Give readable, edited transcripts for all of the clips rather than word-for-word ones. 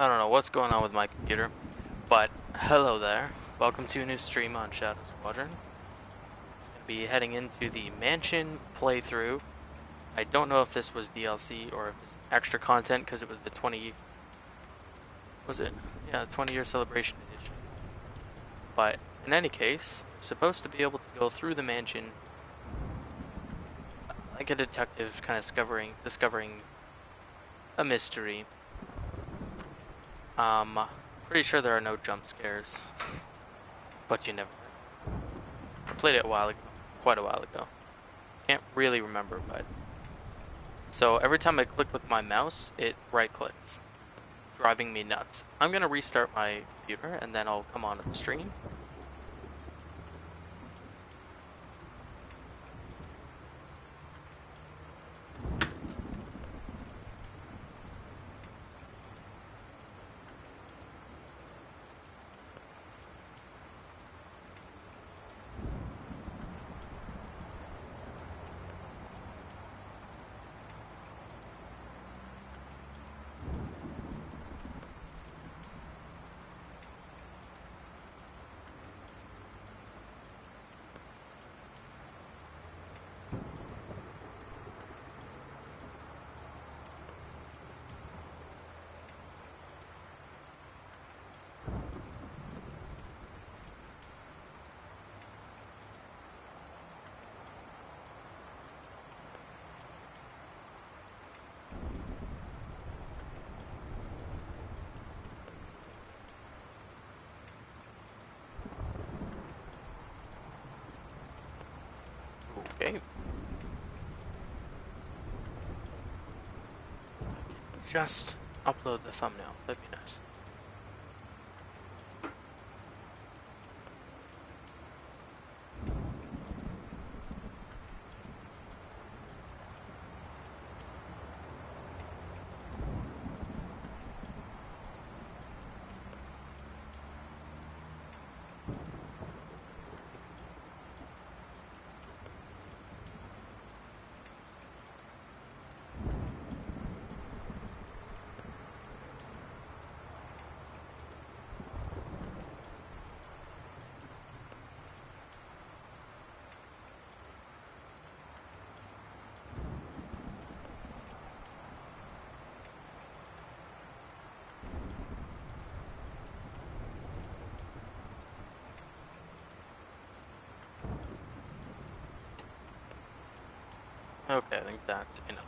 I don't know what's going on with my computer, but hello there. Welcome to a new stream on Shadow Squadron. It's going to be heading into the Mansion playthrough. I don't know if this was DLC or if it's extra content because it was the 20... Was it? Yeah, 20-year celebration edition. But in any case, supposed to be able to go through the mansion like a detective kind of discovering a mystery. Pretty sure there are no jump scares, but you never know. I played it quite a while ago. Can't really remember, but so every time I click with my mouse, it right clicks, driving me nuts. I'm gonna restart my computer and then I'll come on to the stream. Okay. Just upload the thumbnail. That'd be nice. Okay, I think that's enough.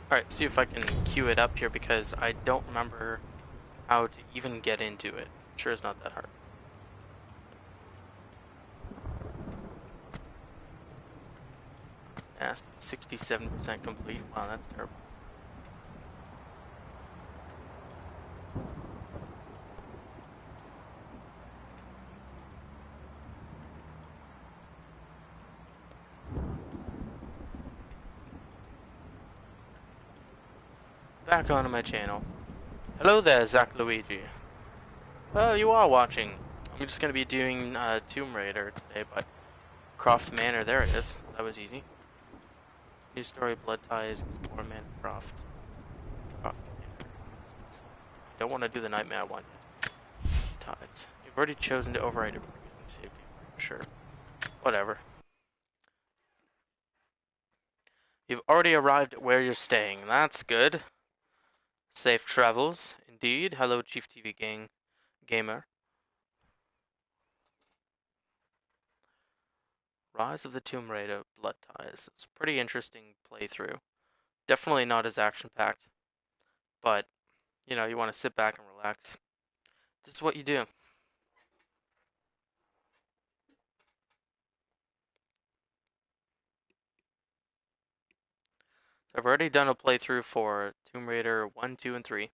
Alright, see if I can queue it up here because I don't remember how to even get into it. Sure, it's not that hard. Nasty, 67% complete. Wow, that's terrible. Back onto my channel. Hello there, Zach Luigi. Well, you are watching. I'm just gonna be doing Tomb Raider today, but Croft Manor, there it is. That was easy. New story, Blood Ties, Explore Manor Croft. Croft Manor. I don't want to do the Nightmare one yet. Tides. You've already chosen to override a previously saved game. Sure. Whatever. You've already arrived at where you're staying. That's good. Safe travels, indeed. Hello, Chief TV Gamer. Rise of the Tomb Raider, Blood Ties. It's a pretty interesting playthrough. Definitely not as action-packed, but, you know, you want to sit back and relax. This is what you do. So I've already done a playthrough for Tomb Raider 1, 2, and 3.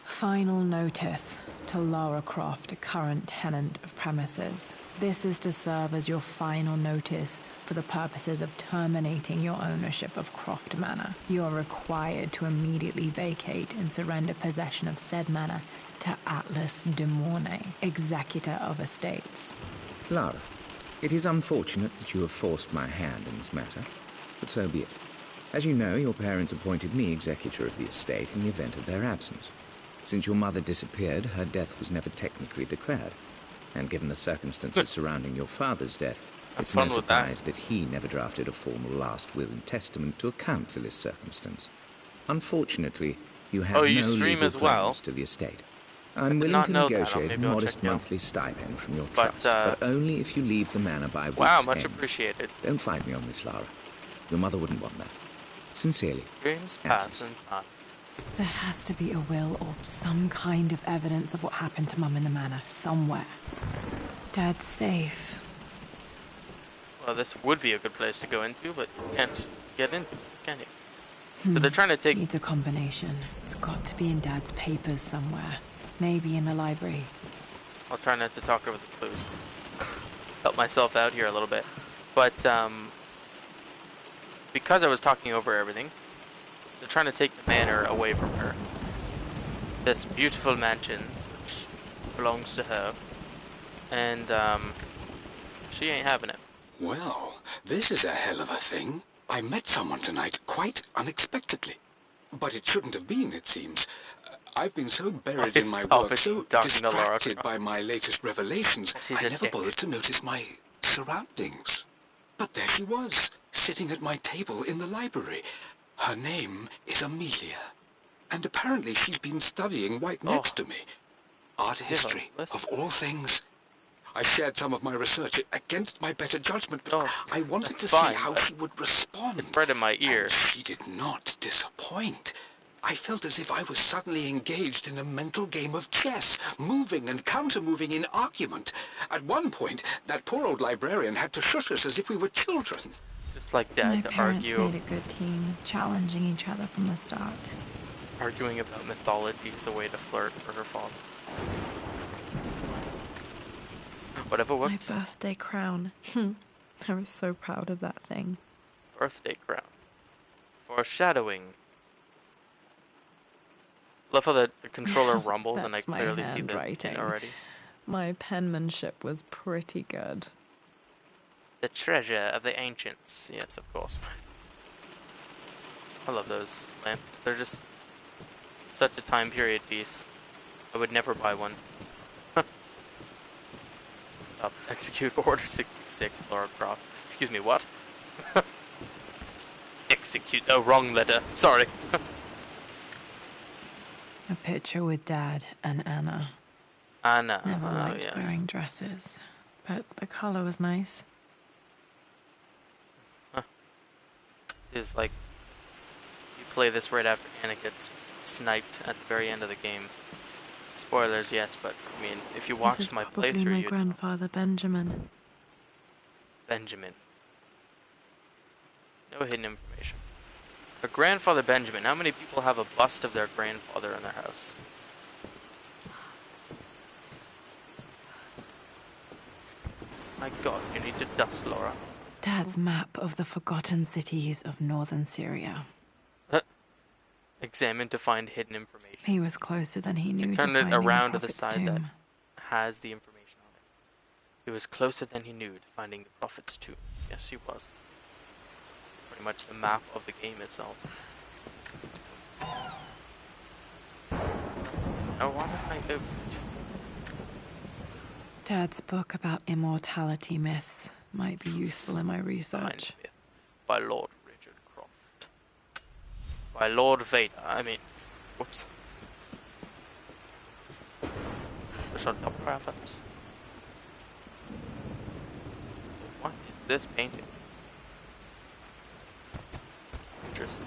Final notice to Lara Croft, a current tenant of premises. This is to serve as your final notice for the purposes of terminating your ownership of Croft Manor. You are required to immediately vacate and surrender possession of said manor to Atlas de Mornay, executor of estates. Lara, it is unfortunate that you have forced my hand in this matter, but so be it. As you know, your parents appointed me executor of the estate in the event of their absence. Since your mother disappeared, her death was never technically declared. And given the circumstances surrounding your father's death, it's no surprise that he never drafted a formal last will and testament to account for this circumstance. Unfortunately, you have no legal claims to the estate. I'm willing to negotiate a modest monthly stipend from your trust, but only if you leave the manor by week's end. Much appreciated. Don't fight me on this, Lara. Your mother wouldn't want that. Sincerely. Dreams pass and pass. There has to be a will or some kind of evidence of what happened to Mum in the manor, somewhere. Dad's safe. Well, this would be a good place to go into, but you can't get into it, can you? So they're trying to take... Needs a combination. It's got to be in Dad's papers somewhere. Maybe in the library. I'll try not to talk over the clues. Help myself out here a little bit. But, because I was talking over everything, they're trying to take the manor away from her. This beautiful mansion, which belongs to her. And, she ain't having it. Well, this is a hell of a thing. I met someone tonight, quite unexpectedly. But it shouldn't have been, it seems. I've been so buried in my work, so distracted by my latest revelations, I never bothered to notice my surroundings. But there she was, sitting at my table in the library. Her name is Amelia. And apparently she's been studying right next to me. Art history, of all things. I shared some of my research against my better judgment, but I wanted to see how she would respond. It's right in my ear. And she did not disappoint. I felt as if I was suddenly engaged in a mental game of chess, moving and counter-moving in argument. At one point, that poor old librarian had to shush us as if we were children. Just like Dad to argue. My parents made a good team, challenging each other from the start. Arguing about mythology is a way to flirt for her father. Whatever works. My birthday crown. I was so proud of that thing. Birthday crown. Foreshadowing. Love how the controller rumbles and I clearly see the pin already. My penmanship was pretty good. The treasure of the ancients. Yes, of course. I love those lamps. They're just such a time period piece. I would never buy one. Execute Order 66, Lara Croft. Excuse me, what? Execute. Oh, wrong letter. Sorry. A picture with Dad and Anna. Anna. Never liked wearing dresses, but the color was nice. It's like you play this right after Anna gets sniped at the very end of the game. Spoilers, yes, but I mean, if you watched my playthrough, my grandfather Benjamin. Benjamin. No hidden information. Her grandfather Benjamin. How many people have a bust of their grandfather in their house? My God, you need to dust, Laura. Dad's map of the forgotten cities of northern Syria. Examine to find hidden information. He was closer than he knew. Turn it around to the side that has the information on it. He was closer than he knew to finding the prophet's tomb. Yes, he was. Pretty much the map of the game itself. Oh, why did I open it? Dad's book about immortality myths might be useful in my research. By Lord Richard Croft. By Lord Vader. I mean, whoops. Push on top graphics. What is this painting? Interesting.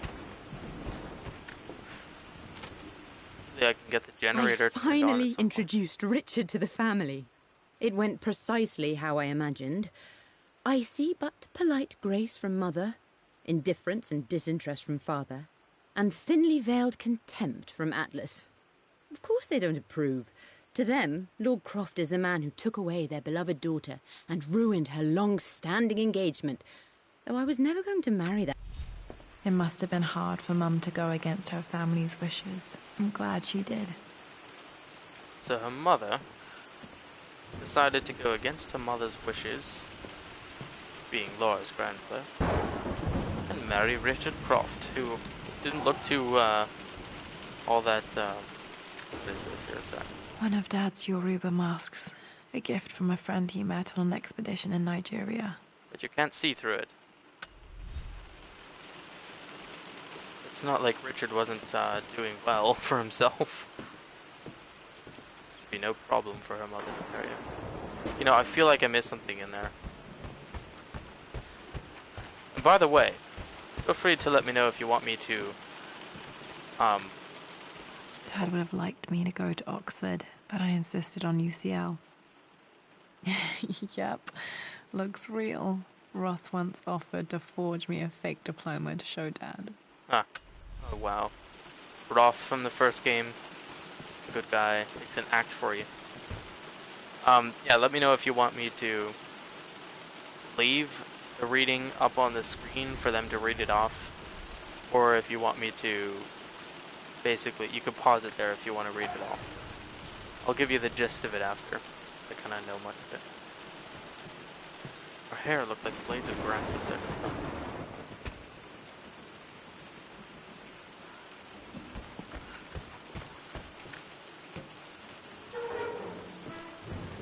Yeah, I can get the generator. I finally introduced Richard to the family. It went precisely how I imagined. Icy but polite grace from mother, indifference and disinterest from father, and thinly veiled contempt from Atlas. Of course they don't approve. To them, Lord Croft is the man who took away their beloved daughter and ruined her long-standing engagement, though I was never going to marry that. It must have been hard for Mum to go against her family's wishes. I'm glad she did. So her mother decided to go against her mother's wishes, being Laura's grandmother, and marry Richard Croft, who didn't look too, all that, what is this here, sir? One of Dad's Yoruba masks. A gift from a friend he met on an expedition in Nigeria. But you can't see through it. It's not like Richard wasn't, doing well for himself. Should be no problem for her mother to marry him. You know, I feel like I missed something in there. And by the way, feel free to let me know if you want me to, Dad would have liked me to go to Oxford, but I insisted on UCL. Yep, looks real. Roth once offered to forge me a fake diploma to show Dad. Ah. Oh, wow. Roth from the first game. Good guy. Makes an act for you. Yeah, let me know if you want me to leave the reading up on the screen for them to read it off. Or if you want me to... Basically, you could pause it there if you want to read it all. I'll give you the gist of it after. I kind of know much of it. Her hair looked like blades of grass a second ago.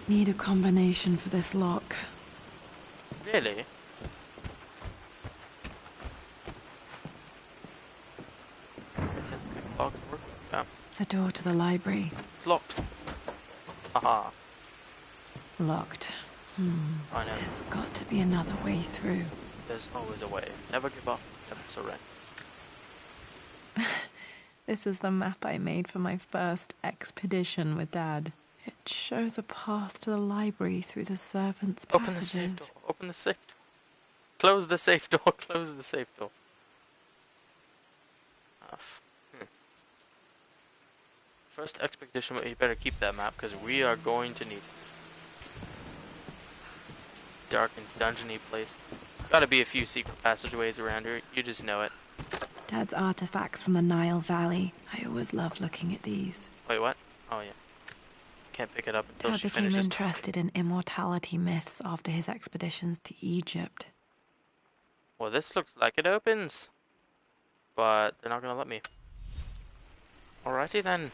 Need a combination for this lock. Really? Lock work? Yeah. The door to the library. It's locked. Haha. Locked. I know. There's got to be another way through. There's always a way. Never give up. Never surrender. This is the map I made for my first expedition with Dad. It shows a path to the library through the servants' passages. Open the safe door. Open the safe door. Close the safe door. Close the safe door. First expedition, you better keep that map because we are going to need it. Dark and dungeony place. Gotta be a few secret passageways around here. You just know it. Dad's artifacts from the Nile Valley. I always loved looking at these. Wait, what? Oh, yeah. Can't pick it up until Dad she became finishes interested in immortality myths after his expeditions to Egypt. Well, this looks like it opens. But they're not gonna let me. Alrighty then.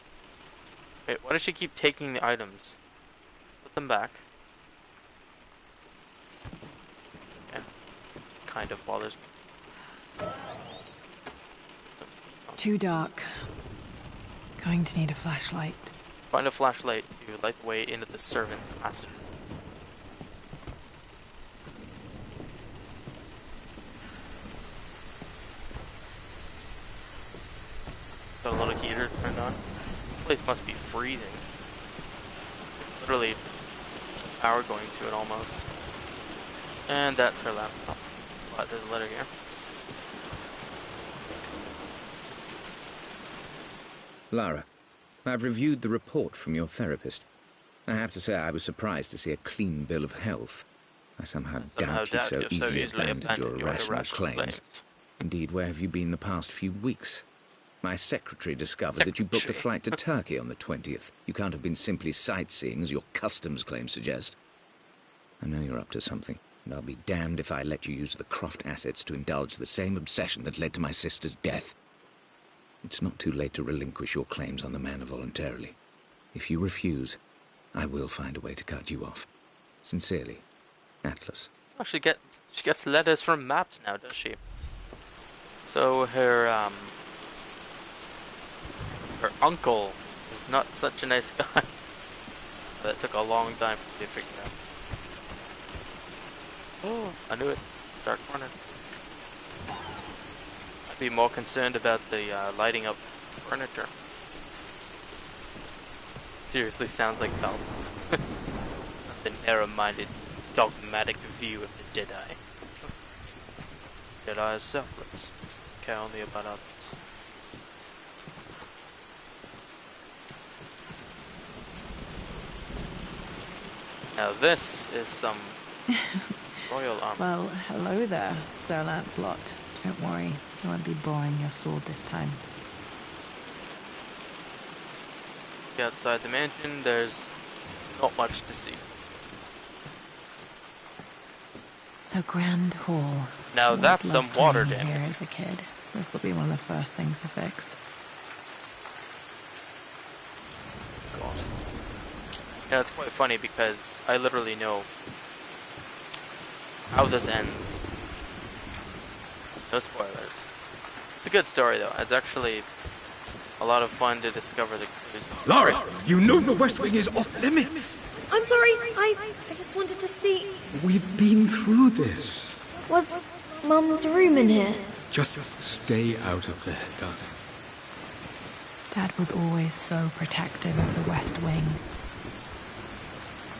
Wait, why does she keep taking the items? Put them back. Okay. Kind of bothers me. Too dark. Going to need a flashlight. Find a flashlight to light the way into the servant passages. Got a little heater turned on. This place must be freezing. Literally power going to it almost. And that's her laptop. But there's a letter here. Lara, I've reviewed the report from your therapist. I have to say I was surprised to see a clean bill of health. I somehow doubt you so easily abandoned your irrational claims. Indeed, where have you been the past few weeks? My secretary discovered that you booked a flight to Turkey on the 20th. You can't have been simply sightseeing, as your customs claims suggest. I know you're up to something, and I'll be damned if I let you use the Croft assets to indulge the same obsession that led to my sister's death. It's not too late to relinquish your claims on the manor voluntarily. If you refuse, I will find a way to cut you off. Sincerely, Atlas. Oh, she gets letters from maps now, does she? So her uncle is not such a nice guy. That took a long time for me to figure out. Oh, I knew it. Dark corner. I'd be more concerned about the lighting up furniture. Seriously sounds like Val. The narrow-minded, dogmatic view of the Deadeye. Deadeye is selfless. Care only about others. Now this is some royal armor. Well, hello there, Sir Lancelot. Don't worry, you won't be boring your sword this time. Outside the mansion, there's not much to see. The Grand Hall. Now that's some water damage. Here as a kid. This will be one of the first things to fix. God. Yeah, it's quite funny because I literally know how this ends. No spoilers. It's a good story though. It's actually a lot of fun to discover the clues. Lara, you know the West Wing is off limits. I'm sorry, I just wanted to see... We've been through this. Was Mum's room in here? Just stay out of there, darling. Dad was always so protective of the West Wing.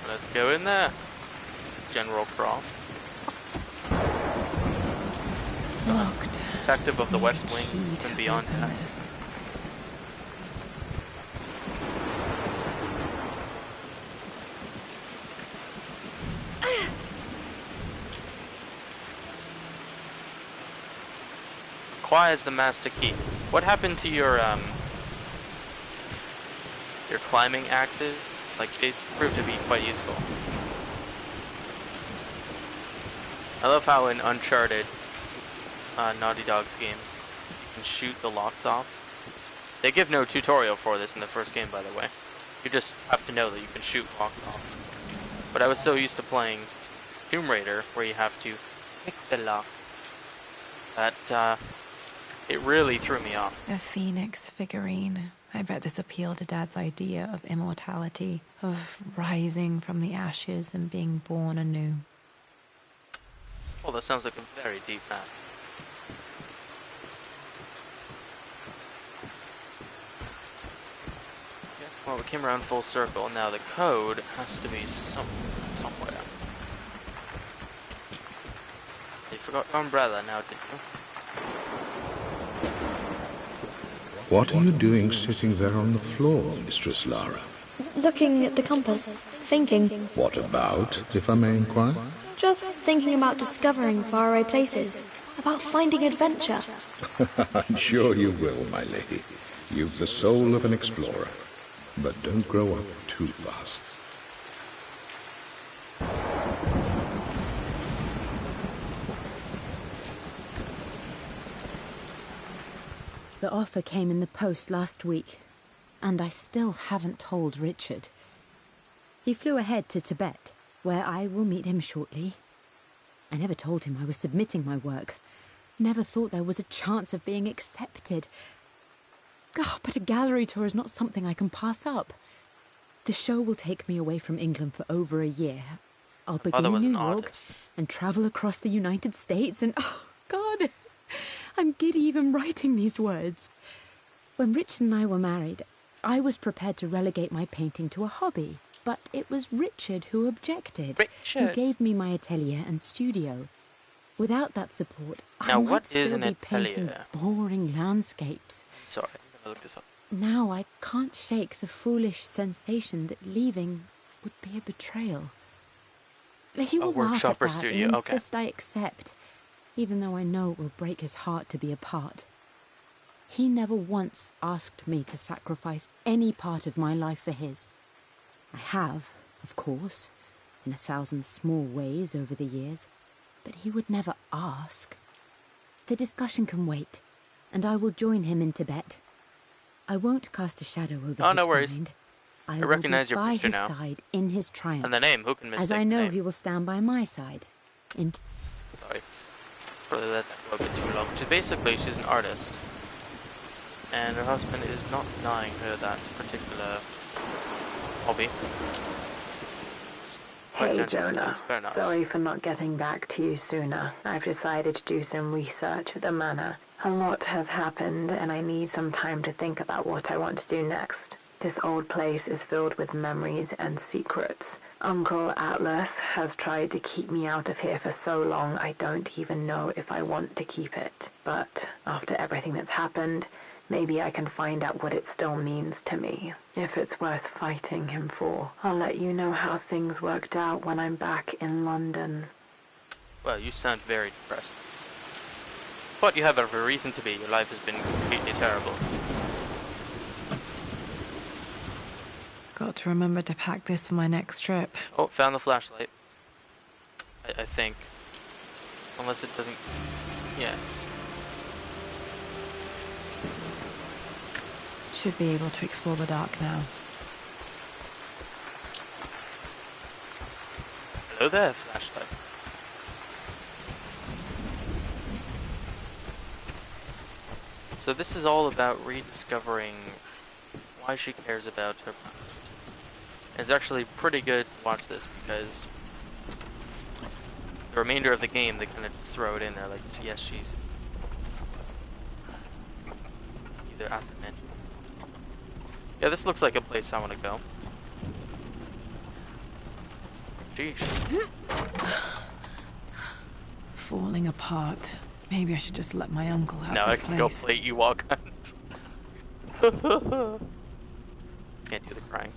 Let's go in there, General Croft. Locked. Protective of the West Wing and beyond that. Acquires the master key. What happened to your climbing axes? Like, they proved to be quite useful. I love how in Uncharted, Naughty Dog's game, you can shoot the locks off. They give no tutorial for this in the first game, by the way. You just have to know that you can shoot locks off. But I was so used to playing Tomb Raider, where you have to pick the lock, that it really threw me off. A phoenix figurine. I bet this appealed to Dad's idea of immortality, of rising from the ashes and being born anew. Well, that sounds like a very deep map. Okay, well, we came around full circle. Now the code has to be somewhere. You forgot your umbrella now, didn't you? What are you doing sitting there on the floor, Mistress Lara? Looking at the compass, thinking. What about, if I may inquire? Just thinking about discovering faraway places, about finding adventure. I'm sure you will, my lady. You've the soul of an explorer. But don't grow up too fast. The offer came in the post last week, and I still haven't told Richard. He flew ahead to Tibet, where I will meet him shortly. I never told him I was submitting my work. Never thought there was a chance of being accepted. Oh, but a gallery tour is not something I can pass up. The show will take me away from England for over a year. I'll begin in New York and travel across the United States and... oh, God... I'm giddy even writing these words. When Richard and I were married, I was prepared to relegate my painting to a hobby, but it was Richard who objected. Who gave me my atelier and studio. Without that support, I might still be painting boring landscapes. Sorry, I'm gonna look this up. Now I can't shake the foolish sensation that leaving would be a betrayal. He will laugh at that and insist I accept, even though I know it will break his heart to be apart. He never once asked me to sacrifice any part of my life for his. I have, of course, in 1,000 small ways over the years, but he would never ask. The discussion can wait, and I will join him in Tibet. I won't cast a shadow over his mind. I recognize your picture now. I will be by his side in his triumph. And the name, who can mistake the name? As I know he will stand by my side. Sorry. Probably let that go a bit too long. Basically, she's an artist. And her husband is not denying her that particular hobby. Hey Jonah, sorry for not getting back to you sooner. I've decided to do some research at the manor. A lot has happened and I need some time to think about what I want to do next. This old place is filled with memories and secrets. Uncle Atlas has tried to keep me out of here for so long I don't even know if I want to keep it. But after everything that's happened, maybe I can find out what it still means to me. If it's worth fighting him for, I'll let you know how things worked out when I'm back in London. Well, you sound very depressed. But you have every reason to be. Your life has been completely terrible. Got to remember to pack this for my next trip. Oh, found the flashlight. I think. Unless it doesn't... Yes. Should be able to explore the dark now. Hello there, flashlight. So this is all about rediscovering why she cares about her past. It's actually pretty good to watch this because the remainder of the game they kind of just throw it in there like, yes, she's either at the mansion. Yeah, this looks like a place I want to go. Sheesh. Falling apart. Maybe I should just let my uncle have now this I can place. go play Ewok Hunt. Can't do the crying.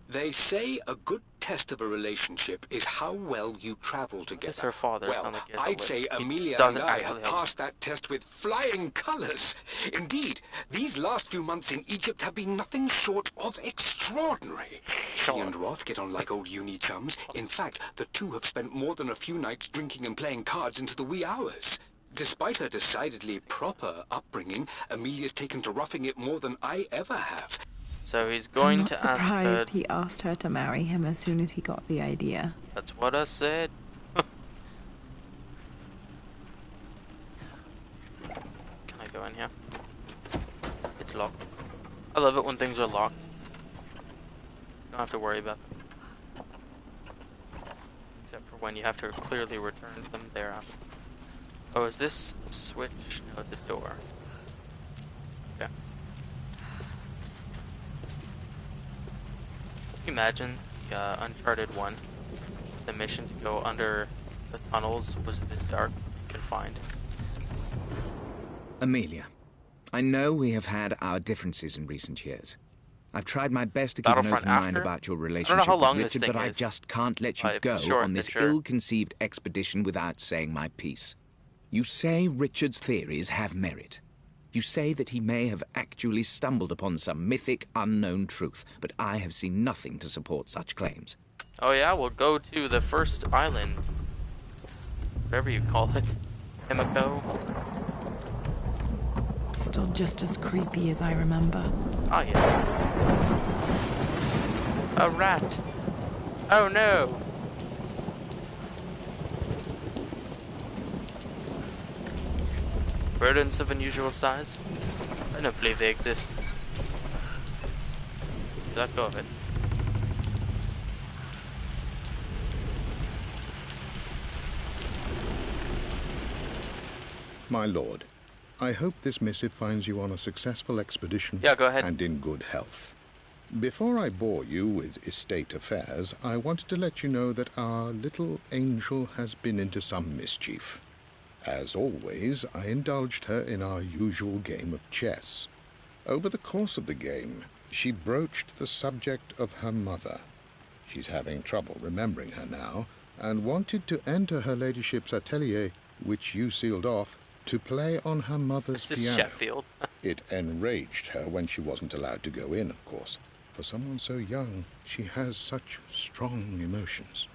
They say a good test of a relationship is how well you travel together. Her father. Well, I'd say Amelia and I have passed that test with flying colors. Indeed, these last few months in Egypt have been nothing short of extraordinary. She and Roth get on like old uni chums. In fact, the two have spent more than a few nights drinking and playing cards into the wee hours. Despite her decidedly proper upbringing, Amelia's taken to roughing it more than I ever have. So he's going to ask her... I'm not surprised he asked her to marry him as soon as he got the idea. That's what I said. Can I go in here? It's locked. I love it when things are locked. You don't have to worry about them. Except for when you have to clearly return them thereafter. Oh, is this a switch? No, it's a door. Okay. Can you imagine the Uncharted 1? The mission to go under the tunnels was this dark and confined. Amelia, I know we have had our differences in recent years. I've tried my best to keep an open mind about your relationship with Richard, but I just can't let you go on this ill-conceived expedition without saying my piece. You say Richard's theories have merit. You say that he may have actually stumbled upon some mythic, unknown truth, but I have seen nothing to support such claims. Oh yeah, we'll go to the first island. Whatever you call it. Himiko. Still just as creepy as I remember. Ah, yes. A rat. Oh no. Rodents of unusual size? I don't believe they exist. Let go of it. My lord, I hope this missive finds you on a successful expedition go ahead. And in good health. Before I bore you with estate affairs, I wanted to let you know that our little angel has been into some mischief. As always, I indulged her in our usual game of chess. Over the course of the game, she broached the subject of her mother. She's having trouble remembering her now, and wanted to enter her ladyship's atelier, which you sealed off, to play on her mother's piano. Sheffield. It enraged her when she wasn't allowed to go in, of course. For someone so young, she has such strong emotions.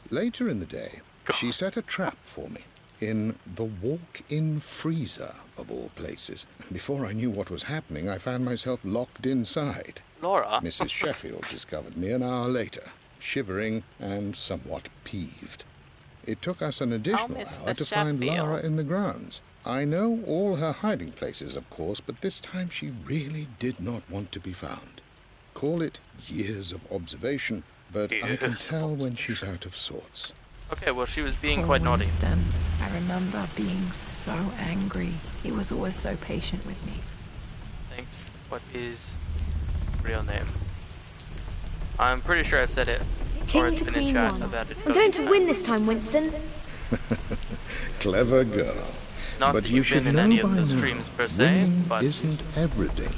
Later in the day, she set a trap for me. In the walk-in freezer, of all places. Before I knew what was happening, I found myself locked inside. Laura? Mrs. Sheffield discovered me an hour later, shivering and somewhat peeved. It took us an additional hour to find Lara in the grounds. I know all her hiding places, of course, but this time she really did not want to be found. Call it years of observation, but I can tell when she's out of sorts. Okay, well, she was being quite naughty. Winston. I remember being so angry. He was always so patient with me. Thanks. What is real name? I'm pretty sure I've said it. Or it's been in chat about it. I'm going to win this time, Winston. Clever girl. Not but that you you've should been in know any of by the now, streams per se, winning but isn't everything.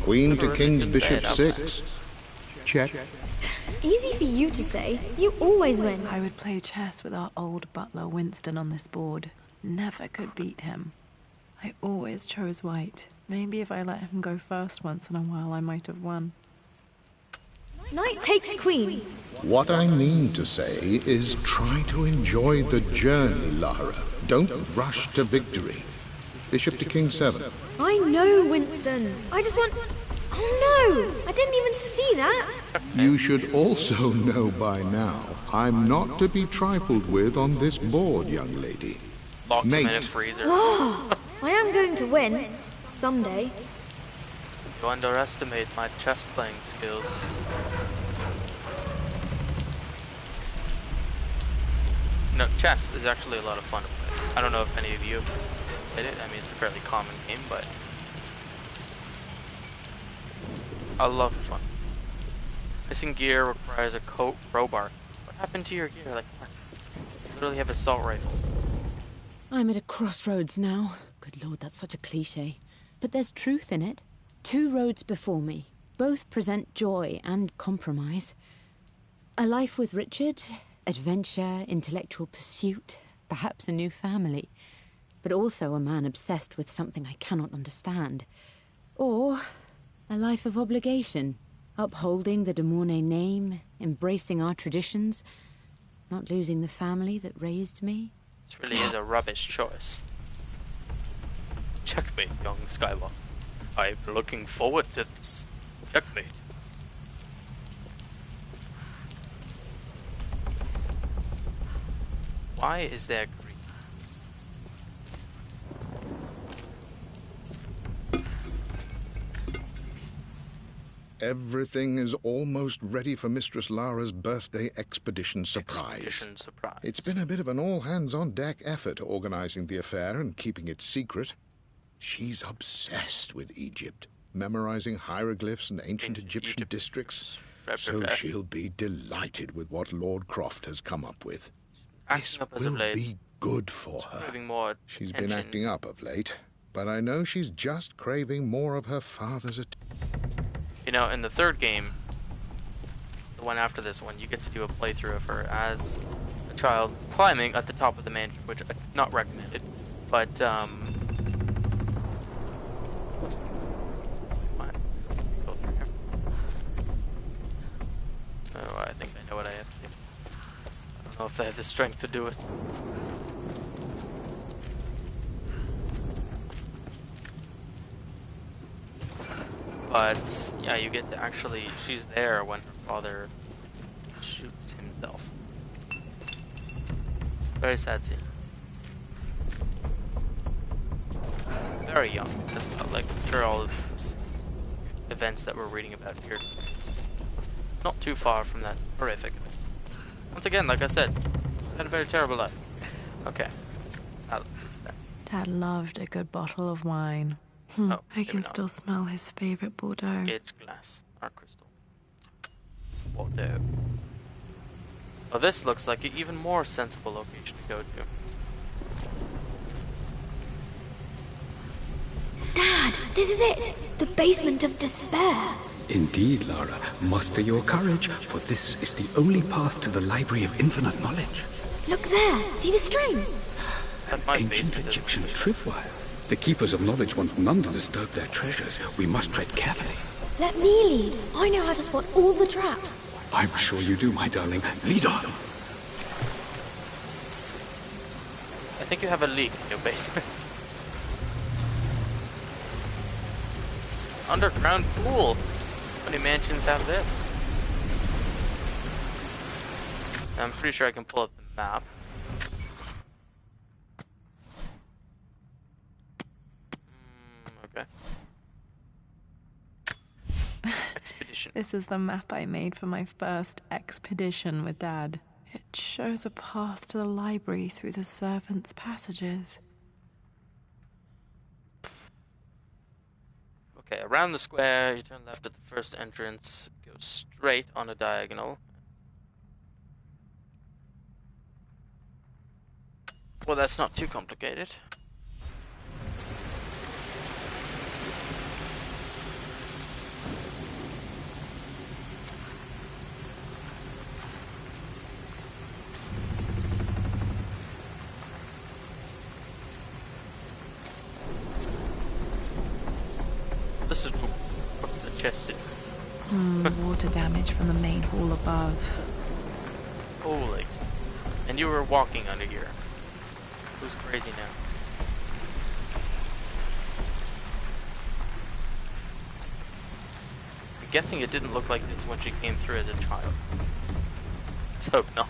Queen to king's bishop 6. Check. Easy for you to say. You always win. I would play chess with our old butler Winston on this board. Never could beat him. I always chose white. Maybe if I let him go first once in a while, I might have won. Knight takes queen. What I mean to say is try to enjoy the journey, Lara. Don't rush to victory. Bishop to king 7. I know, Winston. I just want... Oh no! I didn't even see that! You should also know by now, I'm not to be trifled with on this board, young lady. Locks him in a freezer. Oh, I am going to win. Someday. You underestimate my chess playing skills. No, chess is actually a lot of fun to play. I don't know if any of you played it. I mean, it's a fairly common game, but I love fun. Missing gear requires a crowbar. What happened to your gear? Like, you literally have an assault rifle. I'm at a crossroads now. Good lord, that's such a cliche. But there's truth in it. 2 roads before me. Both present joy and compromise. A life with Richard, adventure, intellectual pursuit, perhaps a new family. But also a man obsessed with something I cannot understand. Or a life of obligation, upholding the de Mornay name, embracing our traditions, not losing the family that raised me. This really is a rubbish choice. Checkmate, young Skywalker. I'm looking forward to this. Checkmate. Why is there green? Everything is almost ready for Mistress Lara's birthday expedition surprise. Expedition surprise. It's been a bit of an all-hands-on-deck effort organizing the affair and keeping it secret. She's obsessed with Egypt, memorizing hieroglyphs and ancient Egyptian districts. So she'll be delighted with what Lord Croft has come up with. This will be good for her. She's been acting up of late, but I know she's just craving more of her father's attention. You know, in the 3rd game, the one after this one, you get to do a playthrough of her as a child climbing at the top of the mansion, which I not recommended, but oh, I think I know what I have to do. I don't know if I have the strength to do it. But yeah, you get to actually, she's there when her father shoots himself. Very sad scene. Very young as well. Like, I'm sure all of these events that we're reading about here is not too far from that horrific. Once again, like I said, had a very terrible life. Okay. Dad loved a good bottle of wine. Oh, I can still smell his favorite Bordeaux. It's glass, not crystal. Bordeaux. Oh, this looks like an even more sensible location to go to. Dad, this is it! The basement of despair! Indeed, Lara. Muster your courage, for this is the only path to the Library of Infinite Knowledge. Look there! See the string? Ancient Egyptian tripwire. The Keepers of Knowledge want none to disturb their treasures. We must tread carefully. Let me lead. I know how to spot all the traps. I'm sure you do, my darling. Lead on. I think you have a leak in your basement. Underground pool. How many mansions have this? I'm pretty sure I can pull up the map. Okay. Expedition. This is the map I made for my first expedition with Dad. It shows a path to the library through the servants' passages. Okay, around the square, you turn left at the first entrance, go straight on a diagonal. Well, that's not too complicated. This is what's the chest in. Water damage from the main hall above. Holy. And you were walking under here. Who's crazy now? I'm guessing it didn't look like this when she came through as a child. Let's hope not.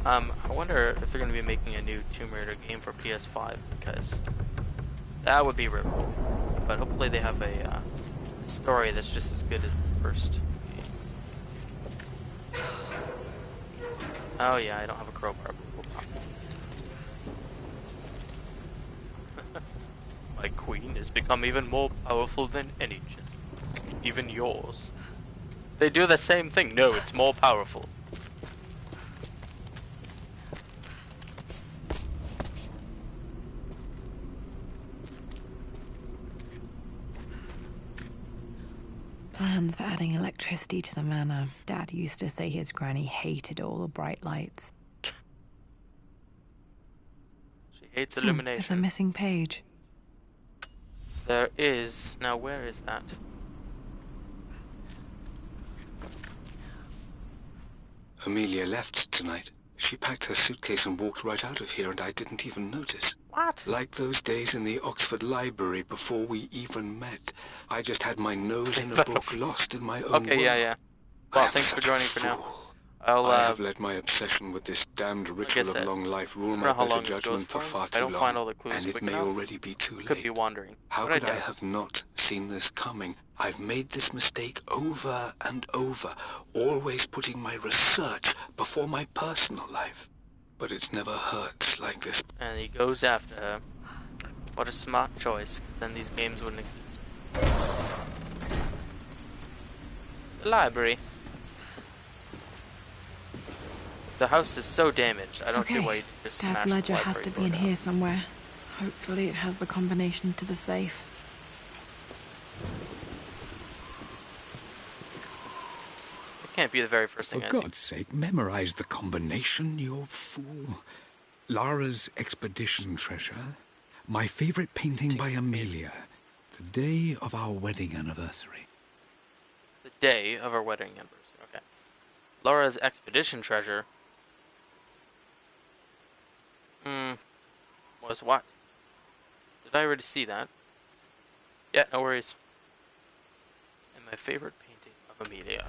I wonder if they're going to be making a new Tomb Raider game for PS5, because that would be really cool. But hopefully they have a story that's just as good as the first game. Oh yeah, I don't have a crowbar. My queen has become even more powerful than any chest, even yours. They do the same thing. No, it's more powerful. Plans for adding electricity to the manor. Dad used to say his granny hated all the bright lights. She hates illumination. There's a missing page. There is. Now where is that? Amelia left tonight. She packed her suitcase and walked right out of here, and I didn't even notice. What? Like those days in the Oxford Library before we even met. I just had my nose in a book, lost in my own world. Okay, yeah. Well, thanks for joining for now. I have let my obsession with this damned ritual of long life rule my better judgment for far too long, find all the clues and it may already be too late. Could be wandering. How could I have not seen this coming? I've made this mistake over and over, always putting my research before my personal life. But it's never hurt like this. And he goes after her. What a smart choice, then these games wouldn't exist. The library. The house is so damaged, I don't see why you just smash Dad's the ledger library has to be door in down. here somewhere. Hopefully it has the combination to the safe. It can't be the very first thing I see. For God's sake, memorize the combination, you fool. Lara's expedition treasure. My favorite painting by Amelia. The day of our wedding anniversary. The day of our wedding anniversary, okay. Laura's expedition treasure. Was what? Did I already see that? Yeah, no worries. And my favorite painting of Amelia.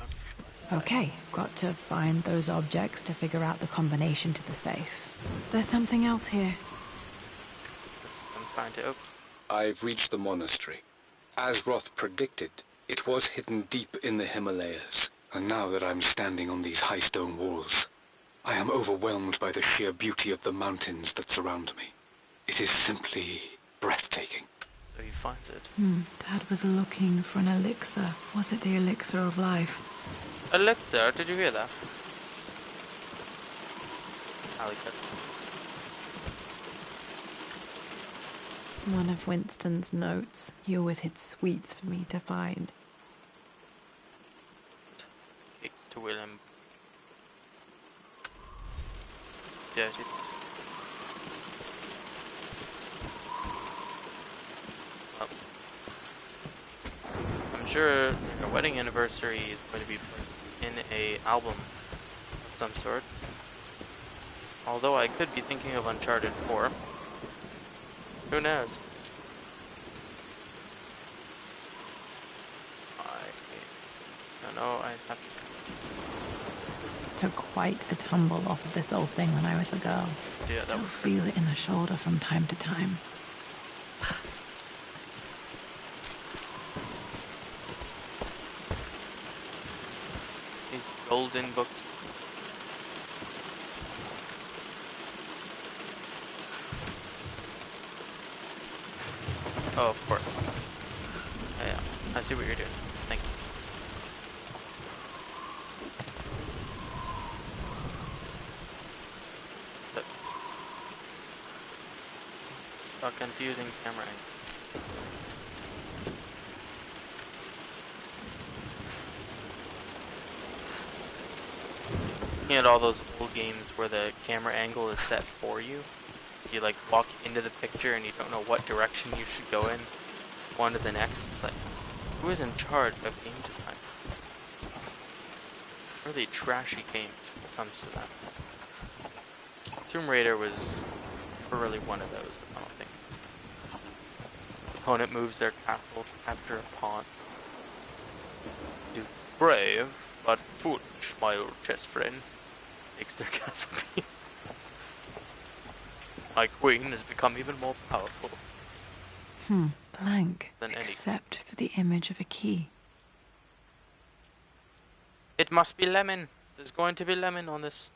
Okay, got to find those objects to figure out the combination to the safe. There's something else here. I'm trying to open. I've reached the monastery. As Roth predicted, it was hidden deep in the Himalayas. And now that I'm standing on these high stone walls, I am overwhelmed by the sheer beauty of the mountains that surround me. It is simply breathtaking. So he finds it. Dad was looking for an elixir. Was it the elixir of life? Elixir, did you hear that? Alley cut. One of Winston's notes. He always hid sweets for me to find. Cakes to William. Yeah, it. Oh. I'm sure your wedding anniversary is going to be placed in a album of some sort. Although I could be thinking of Uncharted 4. Who knows? I don't know, I have to... Took quite a tumble off of this old thing when I was a girl. Yeah, Still that was feel it in the shoulder from time to time. These golden books. Oh, of course. Yeah, I see what you're doing. Thank you. But it's a confusing camera angle. looking at all those old games where the camera angle is set for you. You like walk into the picture and you don't know what direction you should go in, one to the next. It's like, who is in charge of game design? Really trashy games when it comes to that. Tomb Raider was never really one of those, I don't think. The opponent moves their castle to capture a pawn. Do brave, but foolish, my old chess friend. Takes their castle piece. My queen has become even more powerful. Blank. Than any. Except for the image of a key. It must be lemon. There's going to be lemon on this.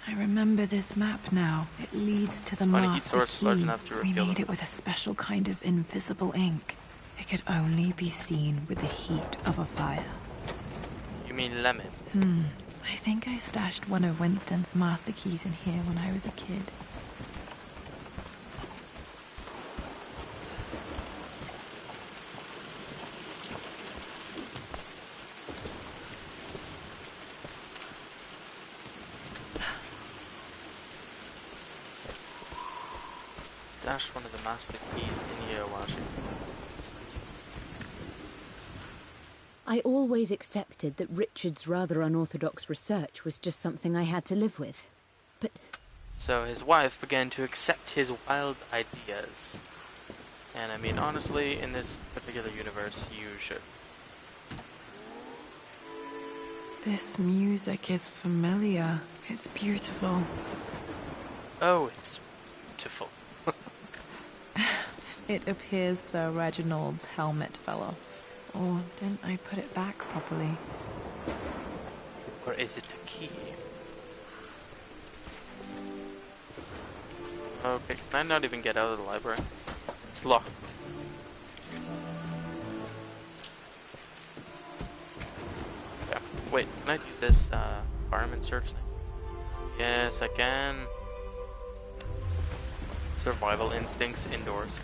I remember this map now. It leads to the master key. We made it with a special kind of invisible ink. It could only be seen with the heat of a fire. You mean lemon? I think I stashed one of Winston's master keys in here when I was a kid. Stashed one of the master keys in here, Washi. I always accepted that Richard's rather unorthodox research was just something I had to live with. But... So his wife began to accept his wild ideas. And I mean, honestly, in this particular universe, you should. This music is familiar. It's beautiful. Oh, it's beautiful. It appears Sir Reginald's helmet fell off. Or didn't I put it back properly? Or is it a key? Okay, can I not even get out of the library? It's locked. Yeah. Wait, can I do this fireman search thing? Yes, I can. Survival instincts indoors.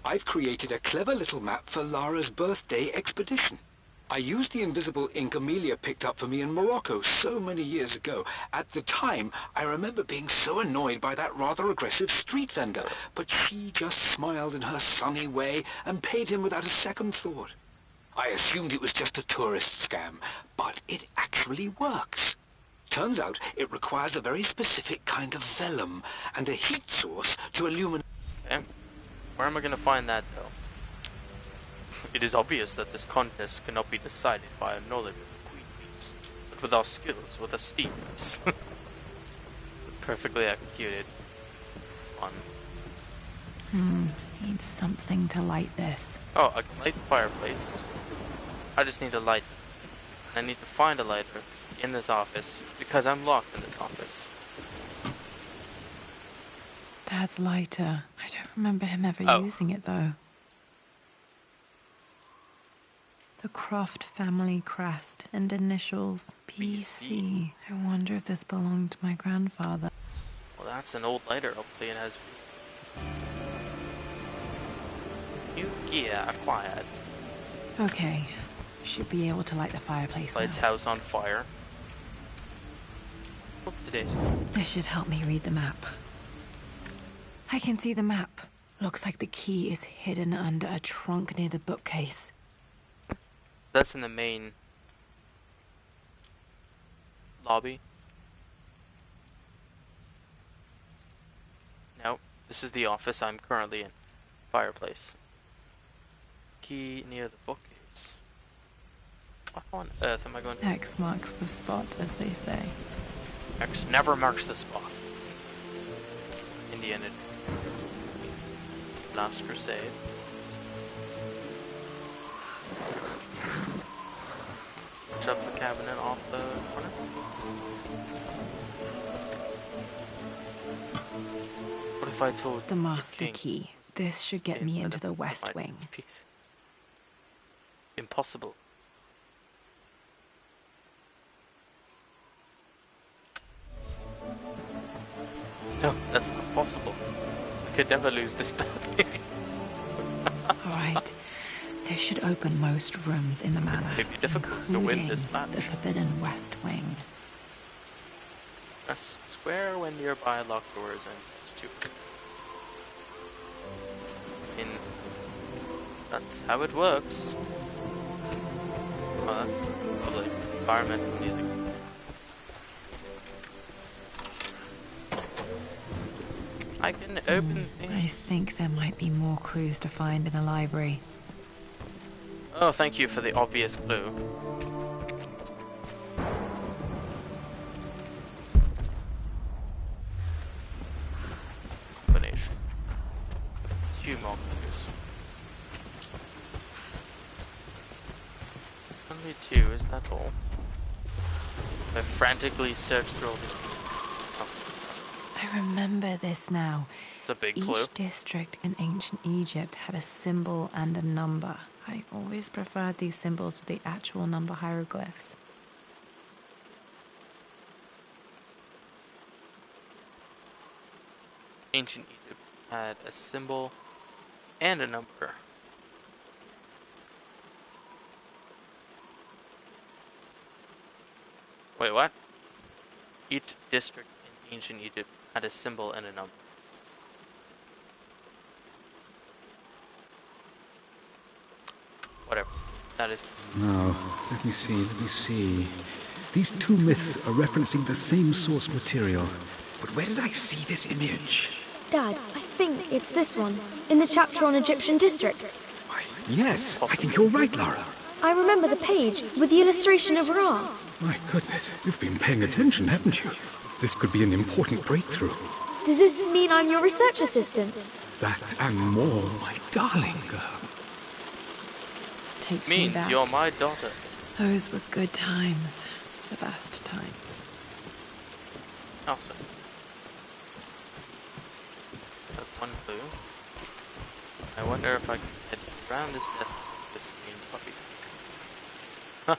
I've created a clever little map for Lara's birthday expedition. I used the invisible ink Amelia picked up for me in Morocco so many years ago. At the time, I remember being so annoyed by that rather aggressive street vendor, but she just smiled in her sunny way and paid him without a second thought. I assumed it was just a tourist scam, but it actually works. Turns out it requires a very specific kind of vellum and a heat source to illuminate... Okay. Where am I going to find that, though? It is obvious that this contest cannot be decided by a knowledge of the Queen Beast, but with our skills with a steamers. Perfectly executed. Fun. Need something to light this. Oh, I can light the fireplace. I just need a light. I need to find a lighter in this office, because I'm locked in this office. Dad's lighter. I don't remember him ever using it, though. The Croft family crest and initials PC. I wonder if this belonged to my grandfather. Well, that's an old lighter. Hopefully it has... New gear acquired. Okay. Should be able to light the fireplace now. Lights house on fire. Look today's. This should help me read the map. I can see the map. Looks like the key is hidden under a trunk near the bookcase. That's in the main lobby. No, this is the office I'm currently in. Fireplace. Key near the bookcase. What on earth am I going to... X marks the spot, as they say. X never marks the spot. Indiana. Last Crusade. Shoves the cabinet off the corner. What if I told the master key? This should get me into the West Wing. Impossible. No, that's not possible. I could never lose this badly. Alright. This should open most rooms in the manor, It'd be difficult to win this match. The Forbidden West Wing. Press square when nearby locked doors and press 2. I mean, that's how it works. Oh, that's lovely. Environmental music. I can open things. I think there might be more clues to find in the library. Oh, thank you for the obvious clue. Combination. 2 more clues. Only 2, is that all? I frantically searched through all these. I remember this now. It's a big clue. Each district in ancient Egypt had a symbol and a number. I always preferred these symbols to the actual number hieroglyphs. Ancient Egypt had a symbol and a number. Wait, what? Each district in ancient Egypt had a symbol and a number. Whatever. That is. Now, let me see. These 2 myths are referencing the same source material. But where did I see this image? Dad, I think it's this one, in the chapter on Egyptian districts. Why, yes, I think you're right, Lara. I remember the page with the illustration of Ra. My goodness, you've been paying attention, haven't you? This could be an important breakthrough. Does this mean I'm your research assistant? That and more, my darling girl. Takes Means me back. you're my daughter. Those were good times. The best times. Awesome. That's 1 clue. I wonder if I can head around this desk with this green puppy.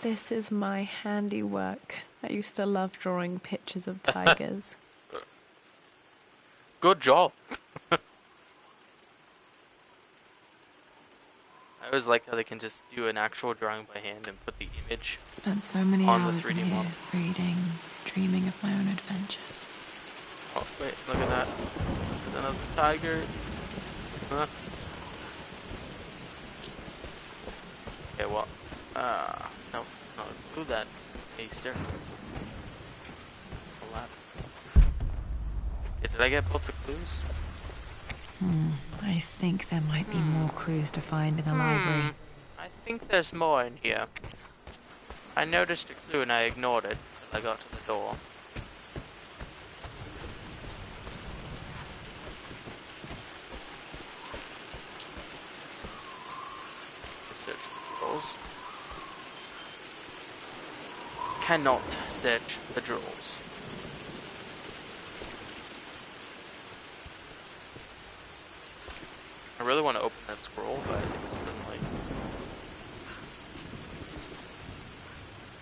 This is my handiwork. I used to love drawing pictures of tigers. Good job. I always like how they can just do an actual drawing by hand and put the image Spent so many on the hours in 3D here, model. reading, dreaming of my own adventures. Oh, wait, look at that. There's another tiger. Huh? Okay, well, no, do that. Easter. Yeah, did I get both the clues? I think there might be more clues to find in the library. I think there's more in here. I noticed a clue and I ignored it until I got to the door. Search the drawers. Cannot search the drawers. I really want to open that scroll, but it just doesn't like.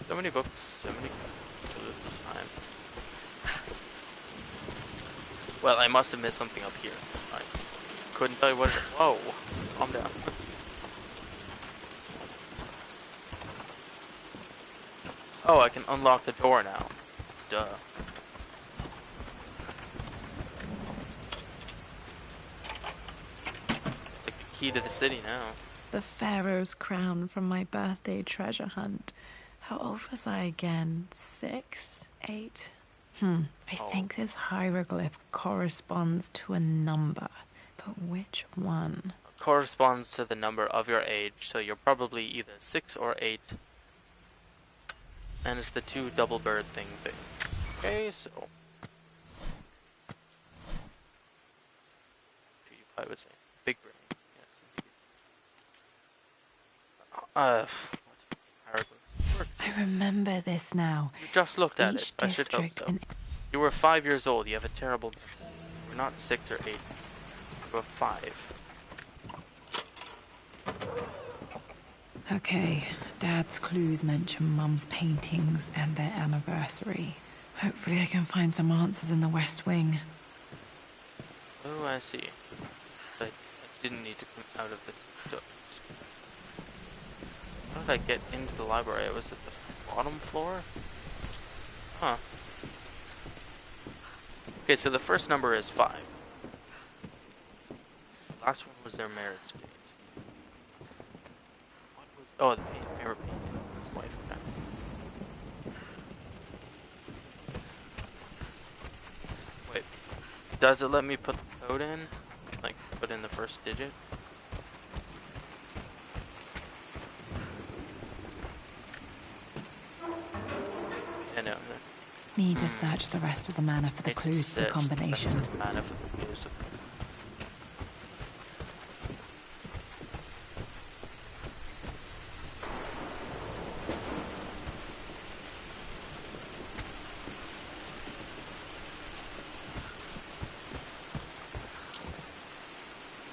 So many books, so many clues this time. Well, I must have missed something up here. I couldn't tell you what it is. Whoa, calm down. Oh, I can unlock the door now. Duh. Like the key to the city now. The Pharaoh's crown from my birthday treasure hunt. How old was I again? 6? 8? I think this hieroglyph corresponds to a number. But which one? Corresponds to the number of your age, so you're probably either 6 or 8. And it's the 2 double bird thing. Okay, so PewDiePie would say big brain. Yes, indeed. Hieroglyphs. I remember this now. You just looked at Each it. I should hope district so. in- You were 5 years old. You have a terrible memory. You're not 6 or 8. You were 5. Okay, Dad's clues mention Mum's paintings and their anniversary. Hopefully I can find some answers in the West Wing. Oh, I see. But I didn't need to come out of this. How did I get into the library? I was at the bottom floor? Huh. Okay, so the first number is 5. Last one was their marriage date. What was... Oh, the favorite painting of his wife. Okay. Wait. Does it let me put the code in? Like, put in the first digit? Yeah, no. Need to search the rest of the manor for the clues to the combination.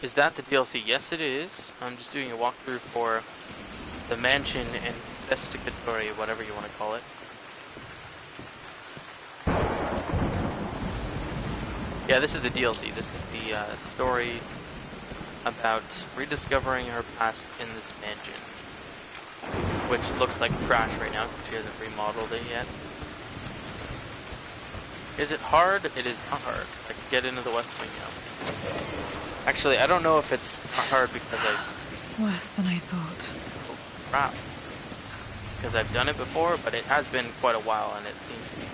Is that the DLC? Yes, it is. I'm just doing a walkthrough for the Mansion Investigatory, whatever you want to call it. Yeah, this is the DLC. This is the story about rediscovering her past in this mansion, which looks like trash right now because she hasn't remodeled it yet. Is it hard? It is not hard. I can get into the West Wing now. Actually, I don't know if it's not hard because Worse than I thought. Oh, crap. Because I've done it before, but it has been quite a while, and it seems to be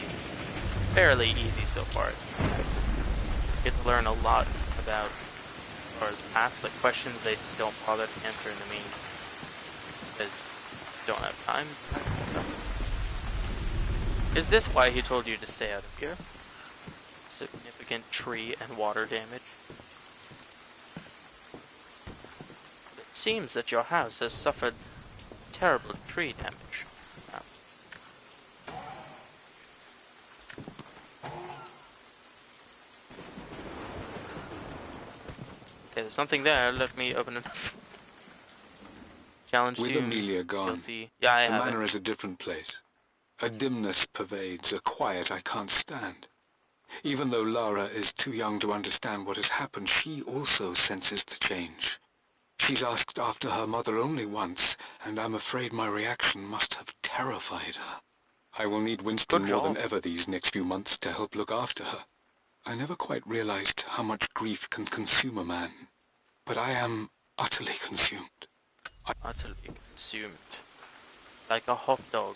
fairly easy so far. It's nice. You get to learn a lot about Laura's past, like questions they just don't bother to answer in the main because they don't have time. So. Is this why he told you to stay out of here? Significant tree and water damage. It seems that your house has suffered terrible tree damage. Okay, there's something there. Let me open it. Challenge with Doom. Amelia gone, yeah, I the have manor it. is a different place. A dimness pervades, a quiet I can't stand. Even though Lara is too young to understand what has happened, she also senses the change. She's asked after her mother only once, and I'm afraid my reaction must have terrified her. I will need Winston more than ever these next few months to help look after her. I never quite realized how much grief can consume a man, but I am utterly consumed. Utterly consumed. Like a hot dog.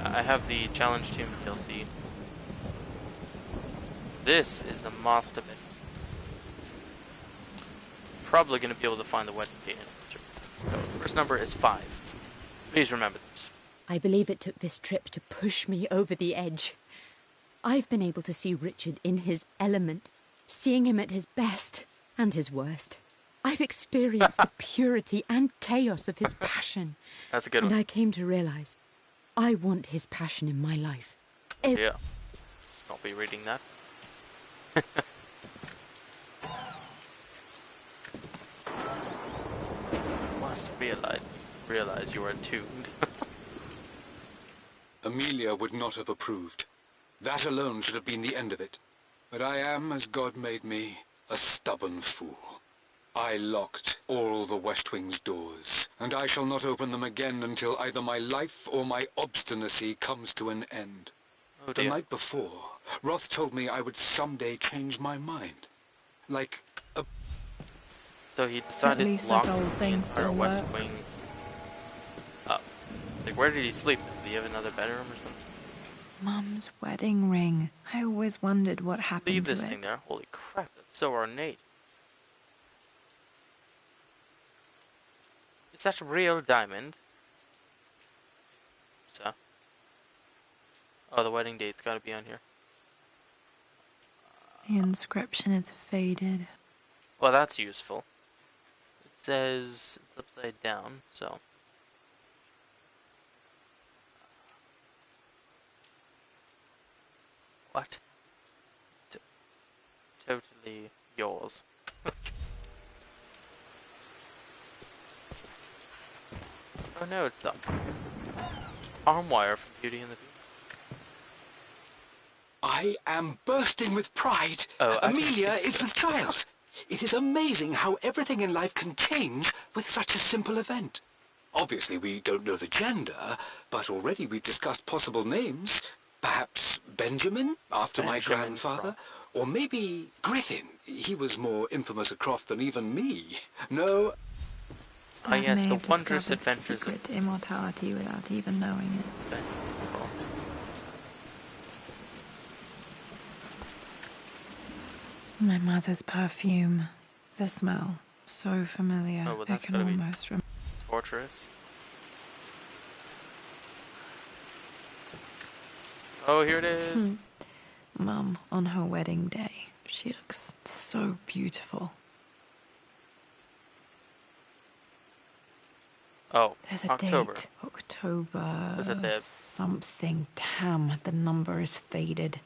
I have the Challenge Tomb DLC. This is the master bit. Probably going to be able to find the wedding date. So, first number is 5. Please remember this. I believe it took this trip to push me over the edge. I've been able to see Richard in his element, seeing him at his best and his worst. I've experienced the purity and chaos of his passion. That's a good one. And I came to realize I want his passion in my life. Yeah. Don't be reading that. Must realize you are attuned. Amelia would not have approved. That alone should have been the end of it. But I am, as God made me, a stubborn fool. I locked all the West Wing's doors, and I shall not open them again until either my life or my obstinacy comes to an end. Oh, the night before, Roth told me I would someday change my mind. Like a... So he decided to lock the entire West Wing up. Like, where did he sleep? Did he have another bedroom or something? Mum's wedding ring. I always wondered what happened to it. Leave this thing there. Holy crap, that's so ornate. Is that a real diamond? So. Oh, the wedding date's gotta be on here. The inscription is faded. Well, that's useful. It says it's upside down, so. What? Totally yours. Oh no, it's the arm wire from Beauty and the Beast. I am bursting with pride. Oh, Amelia is with child. It is amazing how everything in life can change with such a simple event. Obviously, we don't know the gender, but already we've discussed possible names. Perhaps Benjamin, after my grandfather? Or maybe Griffin. He was more infamous at Croft than even me. No... Ah, yes, the wondrous adventures of immortality without even knowing it. My mother's perfume. The smell. So familiar. Oh, well, I can almost remember. Torturous. Oh, here it is. Mum, on her wedding day. She looks so beautiful. Oh, there's a October. Date. October. Was it the... something? Damn, the number is faded.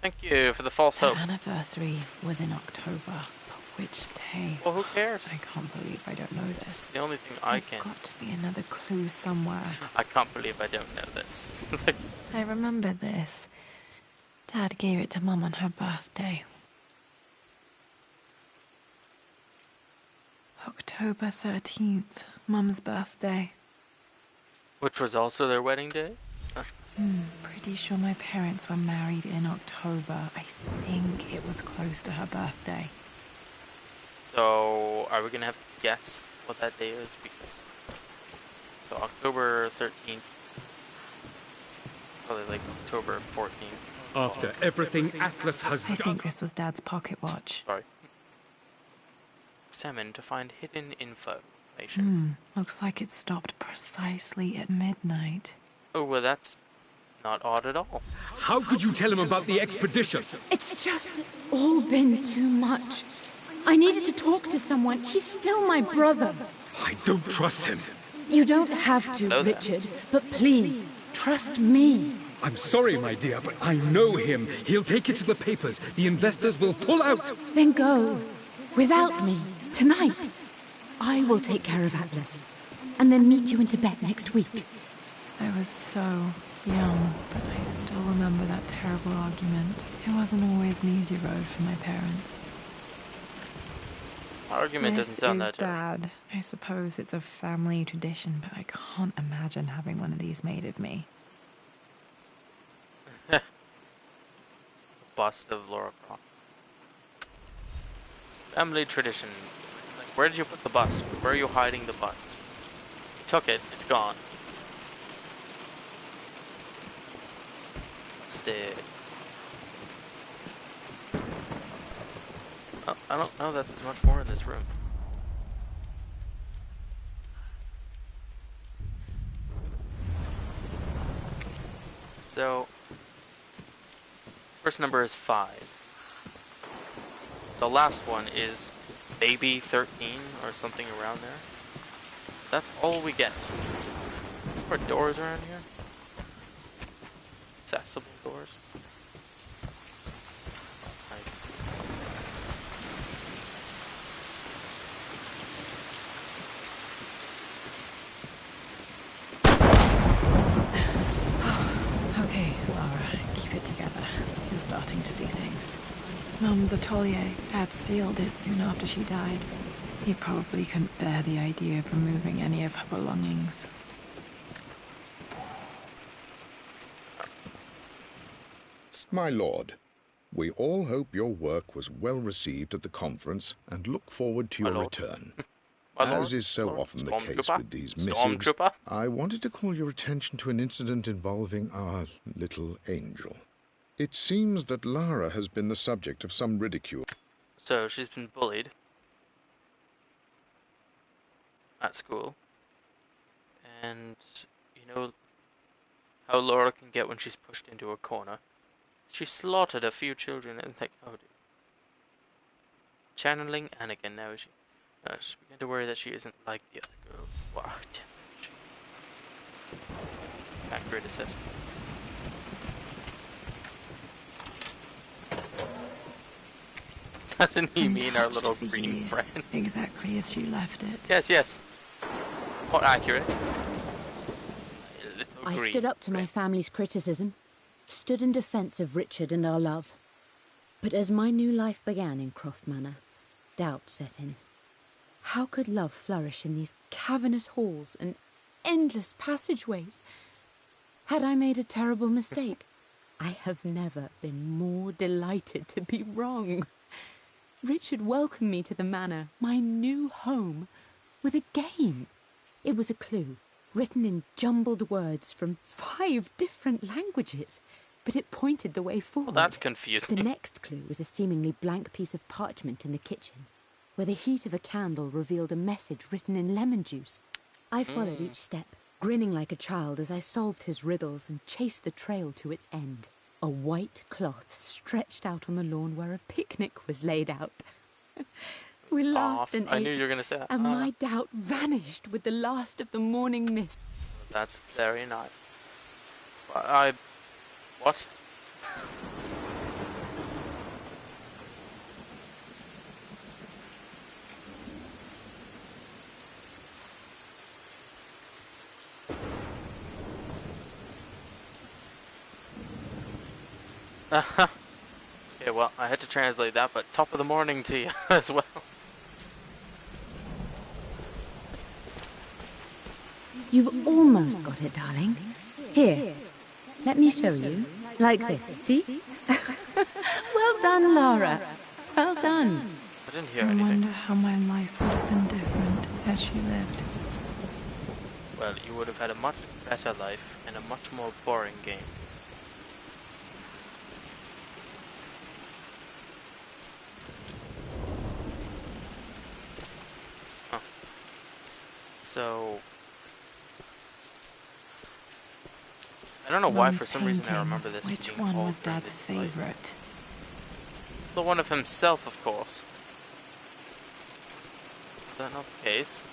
Thank you for the false hope. The anniversary was in October, but which day? Well, who cares? I can't believe I don't know this. It's the only thing I can. There's got to be another clue somewhere. I can't believe I don't know this. I remember this. Dad gave it to Mum on her birthday. October 13th, Mum's birthday. Which was also their wedding day? Pretty sure my parents were married in October. I think it was close to her birthday. So, are we gonna have to guess what that day is? So, October 13th. Probably like October 14th. After everything Atlas has done... I think this was Dad's pocket watch. Sorry. Examine to find hidden information. Looks like it stopped precisely at midnight. Oh, well, that's not odd at all. How could you tell him about the expedition? It's just all been too much. I needed to talk to someone. He's still my brother. I don't trust him. You don't have to, Richard. But please, trust me. I'm sorry, my dear, but I know him. He'll take it to the papers. The investors will pull out. Then go. Without me. Tonight. I will take care of Atlas. And then meet you in Tibet next week. I was so young, but I still remember that terrible argument. It wasn't always an easy road for my parents. Argument doesn't sound that terrible. Dad. I suppose it's a family tradition, but I can't imagine having one of these made of me. Bust of Lara Croft. Family tradition. Like, where did you put the bust? Where are you hiding the bust? You took it. It's gone. Busted. Oh, I don't know that there's much more in this room. So, first number is 5. The last one is Baby 13 or something around there. That's all we get. Are there doors around here? Accessible doors. Okay, Lara, keep it together. You're starting to see things. Mum's atelier. Dad sealed it soon after she died. He probably couldn't bear the idea of removing any of her belongings. My lord, we all hope your work was well received at the conference and look forward to your return. As is so often the case with these missives, I wanted to call your attention to an incident involving our little angel. It seems that Lara has been the subject of some ridicule. So she's been bullied at school, and you know how Laura can get when she's pushed into a corner. She slaughtered a few children and like, oh dude. Channeling Anakin now, is she? No, she's beginning to worry that she isn't like the other girls. Wow, accurate assessment. Doesn't he mean our little green friend? Exactly as she left it. Yes, yes. More accurate. A little I stood up to my family's criticism, stood in defense of Richard and our love. But as my new life began in Croft Manor, doubt set in. How could love flourish in these cavernous halls and endless passageways? Had I made a terrible mistake? I have never been more delighted to be wrong. Richard welcomed me to the manor, my new home, with a game. It was a clue, written in jumbled words from 5 different languages, but it pointed the way forward. Well, that's confusing. The next clue was a seemingly blank piece of parchment in the kitchen, where the heat of a candle revealed a message written in lemon juice. I followed each step, grinning like a child as I solved his riddles and chased the trail to its end. A white cloth stretched out on the lawn where a picnic was laid out. We laughed and ate, I knew you were going to say that. And my doubt vanished with the last of the morning mist. That's very nice. What? Okay, well, I had to translate that, but top of the morning to you as well. You've almost got it, darling. Here, let me show you. Like this, see? Well done, Lara. Well done. I didn't hear I anything. wonder how my life would have been different had she lived. Well, you would have had a much better life and a much more boring game. Huh. So... I don't know why, for some reason I remember this. Which one was Dad's favorite? The one of himself, of course. Is that not the case?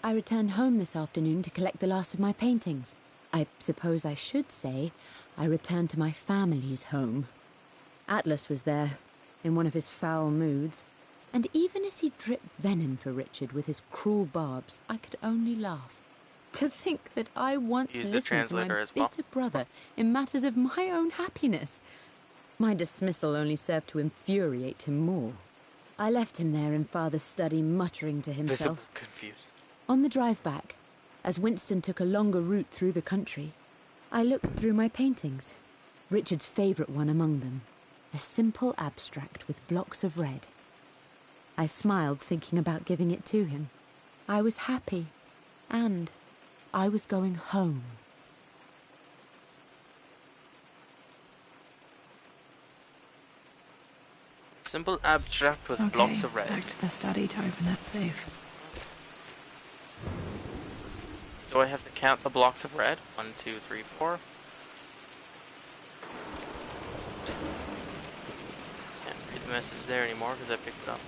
I returned home this afternoon to collect the last of my paintings. I suppose I should say I returned to my family's home. Atlas was there, in one of his foul moods, and even as he dripped venom for Richard with his cruel barbs, I could only laugh. To think that I once listened to my bitter brother in matters of my own happiness. My dismissal only served to infuriate him more. I left him there in Father's study, muttering to himself. Confused. On the drive back, as Winston took a longer route through the country, I looked through my paintings, Richard's favourite one among them. A simple abstract with blocks of red. I smiled, thinking about giving it to him. I was happy, and I was going home. Simple abstract with blocks of red. Back to the study to open that safe. Do I have to count the blocks of red? 1, 2, 3, 4. Message there anymore because I picked it up,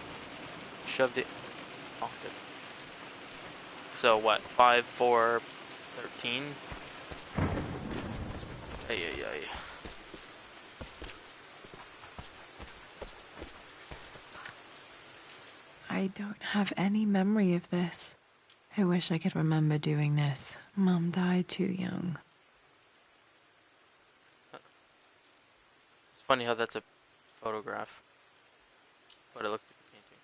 shoved it, locked it. So what? 5, 4, 13. Ay. I don't have any memory of this. I wish I could remember doing this. Mum died too young. It's funny how that's a photograph. But it looks like a painting.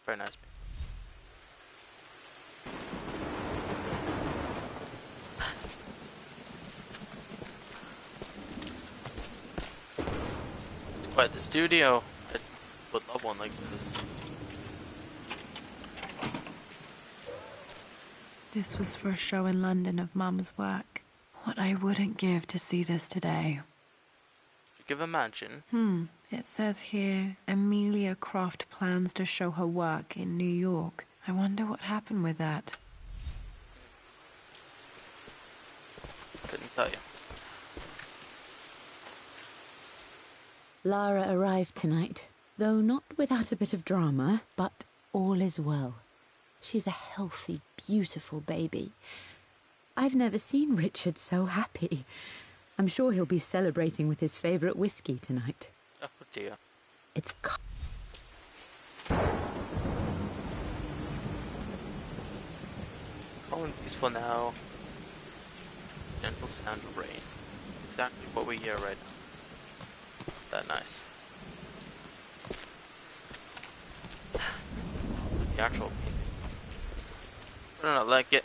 Very nice painting. It's quite the studio. I would love one like this. This was for a show in London of Mum's work. What I wouldn't give to see this today. Give a mansion. It says here, Amelia Croft plans to show her work in New York. I wonder what happened with that. Couldn't tell you. Lara arrived tonight, though not without a bit of drama, but all is well. She's a healthy, beautiful baby. I've never seen Richard so happy. I'm sure he'll be celebrating with his favorite whiskey tonight. Oh dear. It's calm and peaceful now. Gentle sound of rain. Exactly what we hear right now. That nice. The actual painting. I don't like it.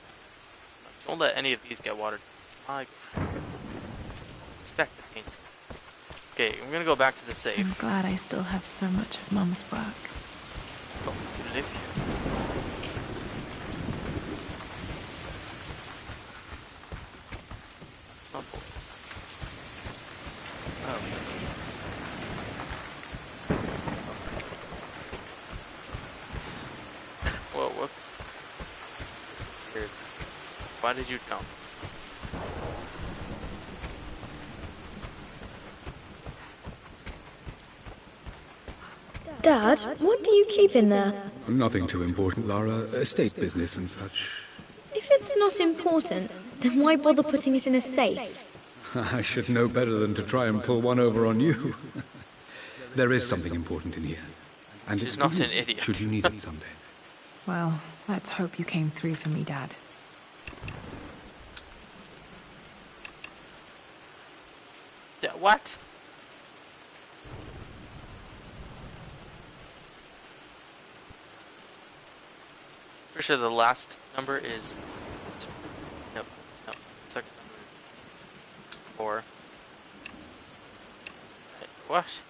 Don't let any of these get watered. My God. Respect the painting. Okay, I'm gonna go back to the safe. I'm glad I still have so much of Mum's work. Oh, you live here. It's not boy. Oh. Whoa, what? Weird. Why did you jump? Dad, what do you keep in there? Nothing too important, Lara. Estate business and such. If it's not important, then why bother putting it in a safe? I should know better than to try and pull one over on you. There is something important in here. And She's it's not for you, an idiot. should you need it someday. Well, let's hope you came through for me, Dad. Yeah, what? Pretty sure the last number is... Nope, nope. Second number is 4. Wait, what?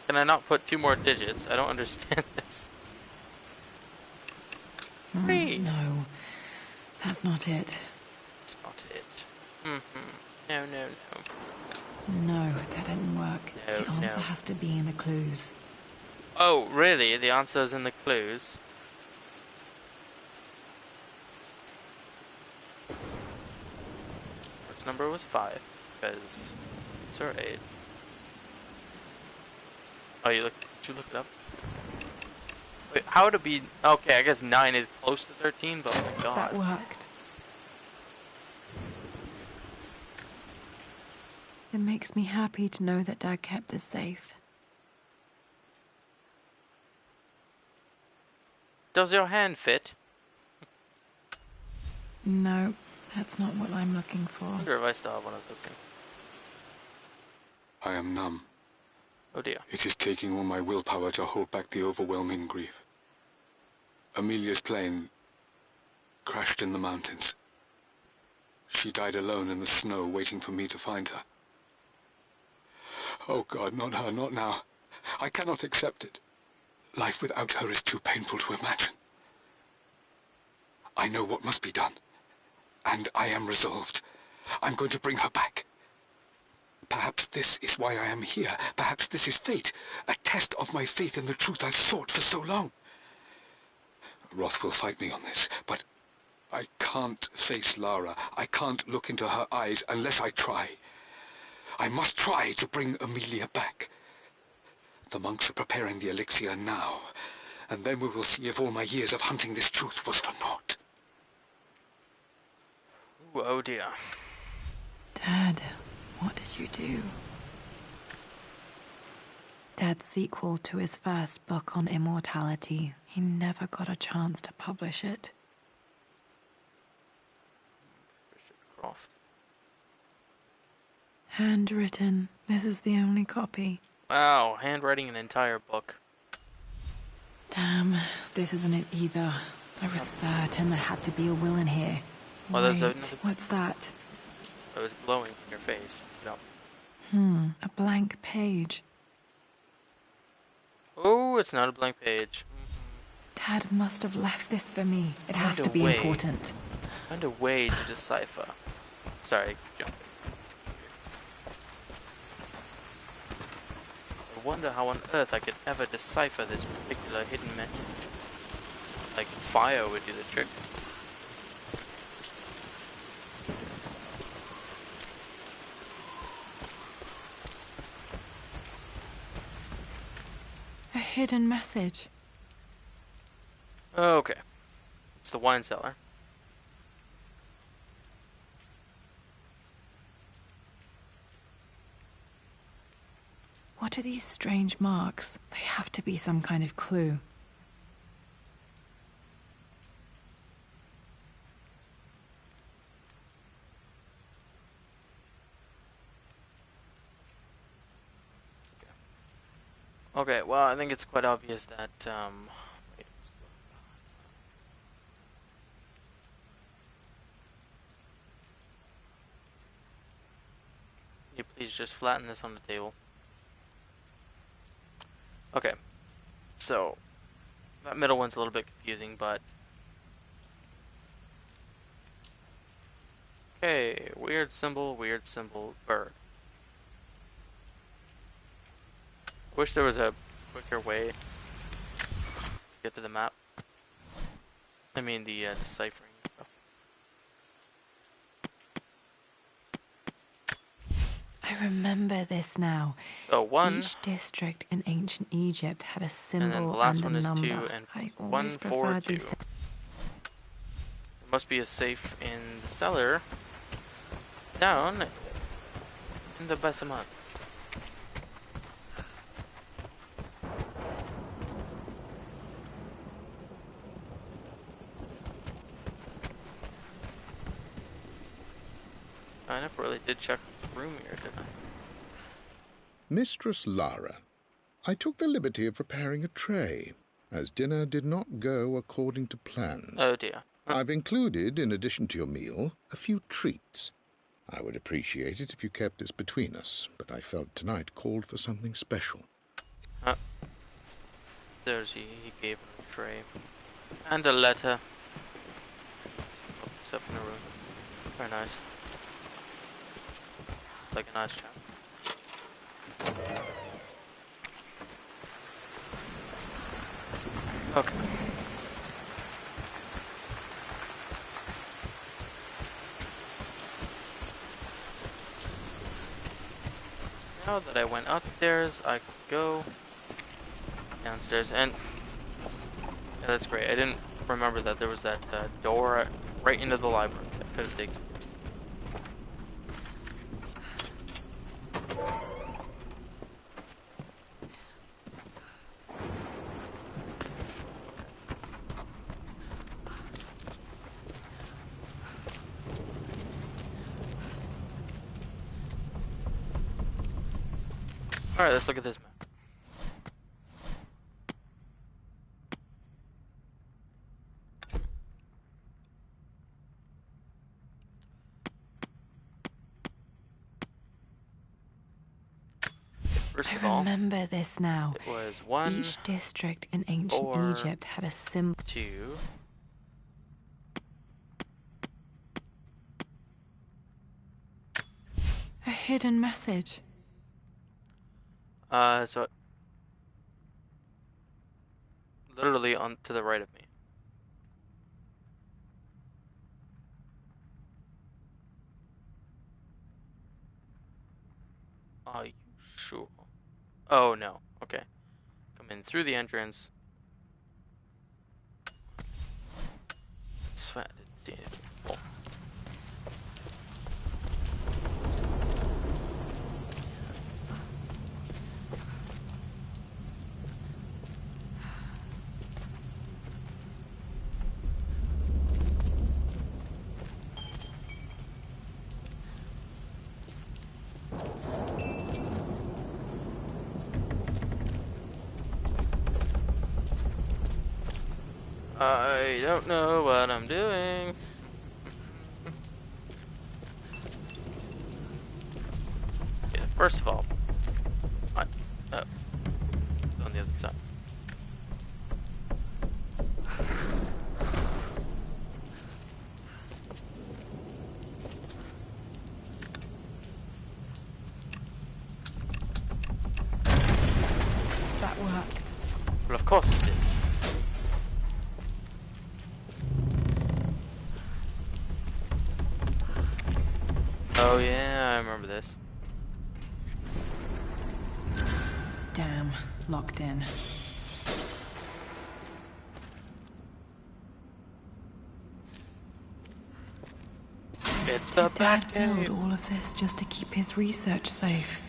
Can I not put 2 more digits? I don't understand this. 3. No, that's not it. That's not it. No, no, no. No, that didn't work. No, The answer no. has to be in the clues. Oh, really? The answer is in the clues? First number was 5, because it's her age. Oh, did you look it up? Wait, how would it be? Okay, I guess 9 is close to 13, but oh my god. That worked. It makes me happy to know that Dad kept this safe. Does your hand fit? No, that's not what I'm looking I for. wonder if I still have one of those things. I am numb. Oh dear. It is taking all my willpower to hold back the overwhelming grief. Amelia's plane crashed in the mountains. She died alone in the snow, waiting for me to find her. Oh God, not her, not now. I cannot accept it. Life without her is too painful to imagine. I know what must be done, and I am resolved. I'm going to bring her back. Perhaps this is why I am here. Perhaps this is fate, a test of my faith in the truth I've sought for so long. Roth will fight me on this, but I can't face Lara. I can't look into her eyes unless I try. I must try to bring Amelia back. The monks are preparing the elixir now, and then we will see if all my years of hunting this truth was for naught. Ooh, oh dear. Dad, what did you do? Dad's sequel to his first book on immortality, he never got a chance to publish it. Richard Croft. Handwritten. This is the only copy. Wow, handwriting an entire book. Damn, this isn't it either. I was certain there had to be a will in here. Well, there's Wait, another... what's that? It was glowing in your face. Pick it up. A blank page. Oh, it's not a blank page. Dad must have left this for me. It has to be way. important. Find a way to decipher. Sorry, keep jumping. I wonder how on earth I could ever decipher this particular hidden message. Like fire would do the trick. A hidden message. Okay. It's the wine cellar. What are these strange marks? They have to be some kind of clue. Okay, well, I think it's quite obvious that, wait, can you please just flatten this on the table? Okay, so, that middle one's a little bit confusing, but... Okay, weird symbol, bird. Wish there was a quicker way to get to the map. I mean the deciphering and stuff. I remember this now. So 1. Each district in ancient Egypt had a symbol and then the last and one a is number. 2 and I 1, 4, 2. There must be a safe in the cellar down in the basement. I never really did check this room here, did I? Mistress Lara, I took the liberty of preparing a tray, as dinner did not go according to plans. Oh dear. I've included, in addition to your meal, a few treats. I would appreciate it if you kept this between us, but I felt tonight called for something special. There's he gave him a tray. And a letter. Except in the room. Very nice. Like a nice chap. Okay. Now that I went upstairs, I could go downstairs, and yeah, that's great. I didn't remember that there was that door right into the library that I could have taken. Alright, let's look at this map. First of all, remember this now. It was 1. Each district in ancient 4, Egypt had a symbol. 2. A hidden message. So literally on to the right of me. Are you sure? Oh no. Okay. Come in through the entrance. Sweat. Didn't see anything. Oh. I don't know what I'm doing. Yeah, first of all, it's on the other side. That worked. Well, of course it did. Oh yeah, I remember this. Damn, locked in. It's the Dad Batcave. built all of this just to keep his research safe.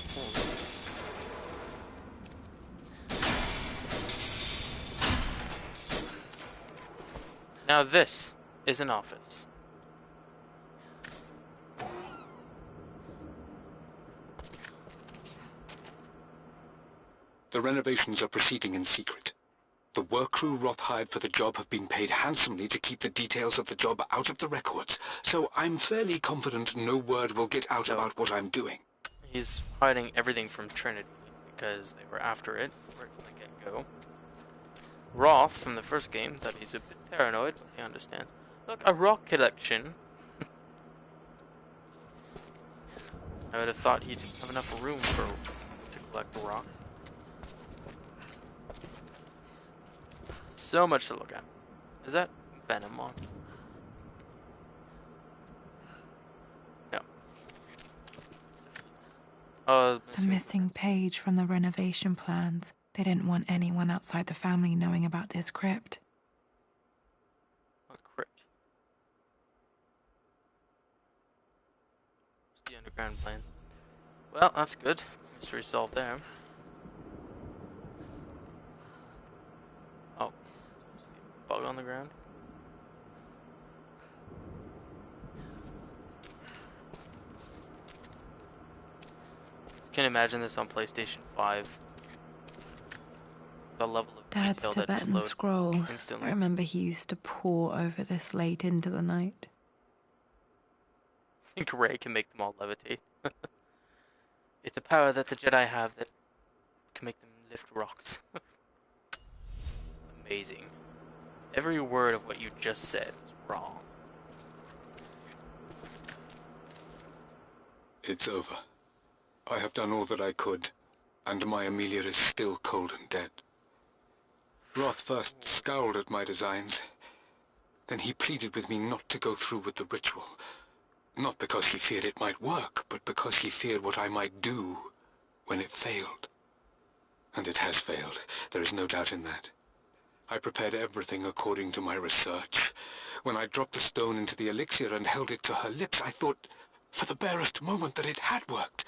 Now this is an office. The renovations are proceeding in secret. The work crew Roth hired for the job have been paid handsomely to keep the details of the job out of the records, so I'm fairly confident no word will get out about what I'm doing. He's hiding everything from Trinity because they were after it right from the get-go. Roth, from the first game, thought he's a bit paranoid, but he understands. Look, a rock collection. I would have thought he didn't have enough room to collect rocks. So much to look at. Is that Venom on? No. Oh, it's a missing page from the renovation plans. They didn't want anyone outside the family knowing about this crypt. What crypt? It's the underground planes. Well, that's good. Mystery solved there. Oh. Bug on the ground. Can you imagine this on PlayStation 5? The level of Dad's detail that Tibetan just scroll. Instantly. I remember he used to pore over this late into the night. I think Rey can make them all levitate. It's a power that the Jedi have that can make them lift rocks. Amazing. Every word of what you just said is wrong. It's over. I have done all that I could, and my Amelia is still cold and dead. Roth first scowled at my designs. Then he pleaded with me not to go through with the ritual. Not because he feared it might work, but because he feared what I might do when it failed. And it has failed. There is no doubt in that. I prepared everything according to my research. When I dropped the stone into the elixir and held it to her lips, I thought for the barest moment that it had worked.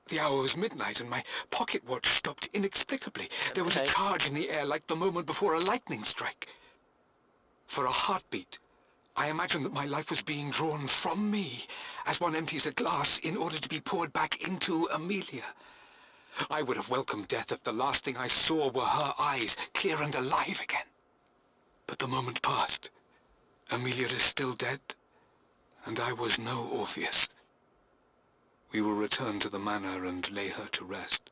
The hour was midnight and my pocket watch stopped inexplicably. There was a charge in the air like the moment before a lightning strike. For a heartbeat, I imagined that my life was being drawn from me as one empties a glass in order to be poured back into Amelia. I would have welcomed death if the last thing I saw were her eyes, clear and alive again. But the moment passed. Amelia is still dead, and I was no Orpheus. We will return to the manor and lay her to rest.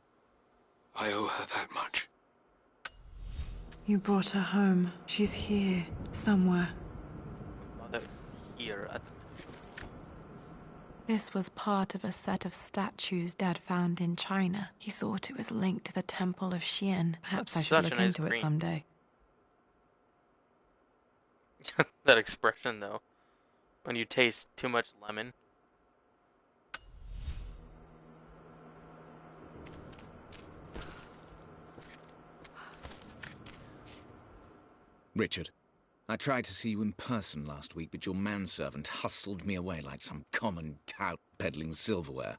I owe her that much. You brought her home. She's here, somewhere. Mother is here at the mansions. This was part of a set of statues Dad found in China. He thought it was linked to the Temple of Xian. Perhaps I should look into it someday. That expression, though. When you taste too much lemon. Richard, I tried to see you in person last week, but your manservant hustled me away like some common tout peddling silverware.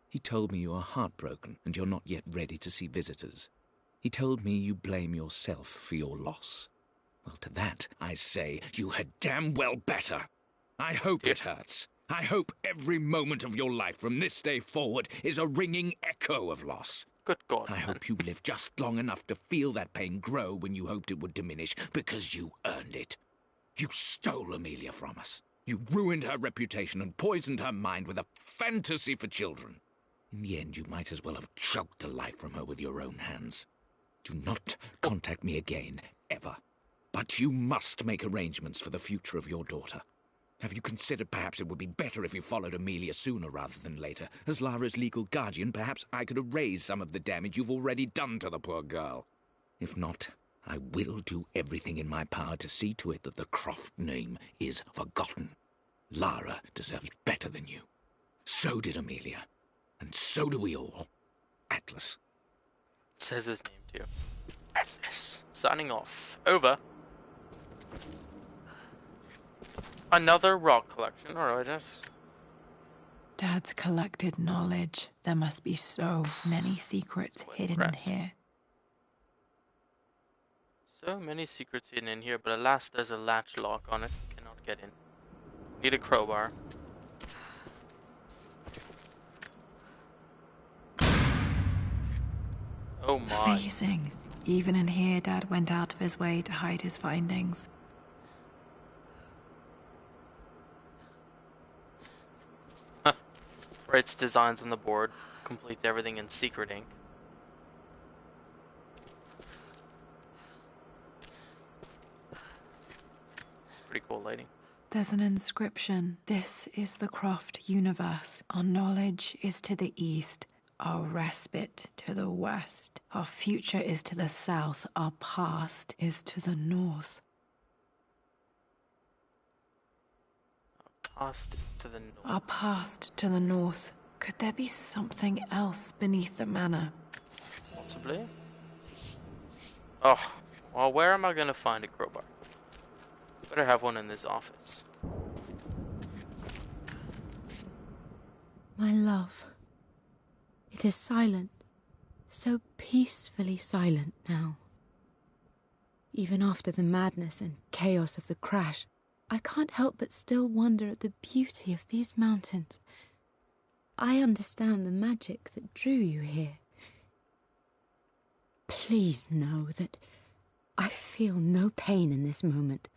He told me you are heartbroken and you're not yet ready to see visitors. He told me you blame yourself for your loss. Well, to that, I say you had damn well better. I hope it hurts. I hope every moment of your life from this day forward is a ringing echo of loss. Good God, I hope you live just long enough to feel that pain grow when you hoped it would diminish, because you earned it. You stole Amelia from us. You ruined her reputation and poisoned her mind with a fantasy for children. In the end, you might as well have choked the life from her with your own hands. Do not contact me again, ever. But you must make arrangements for the future of your daughter. Have you considered perhaps it would be better if you followed Amelia sooner rather than later? As Lara's legal guardian, perhaps I could erase some of the damage you've already done to the poor girl. If not, I will do everything in my power to see to it that the Croft name is forgotten. Lara deserves better than you. So did Amelia. And so do we all. Atlas. Says his name too. Atlas. Signing off. Over. Another rock collection, alright, yes. Dad's collected knowledge. There must be so many secrets hidden in here. So many secrets hidden in here, but alas, there's a latch lock on it. Cannot get in. Need a crowbar. Oh my. Amazing. Even in here, Dad went out of his way to hide his findings. Writes designs on the board. Completes everything in secret ink. It's pretty cool lighting. There's an inscription. This is the Croft universe. Our knowledge is to the east. Our respite to the west. Our future is to the south. Our past is to the north. Past to the north. Our past to the north. Could there be something else beneath the manor? Possibly. Oh, well, where am I gonna find a crowbar? Better have one in this office. My love. It is silent. So peacefully silent now. Even after the madness and chaos of the crash, I can't help but still wonder at the beauty of these mountains. I understand the magic that drew you here. Please know that I feel no pain in this moment.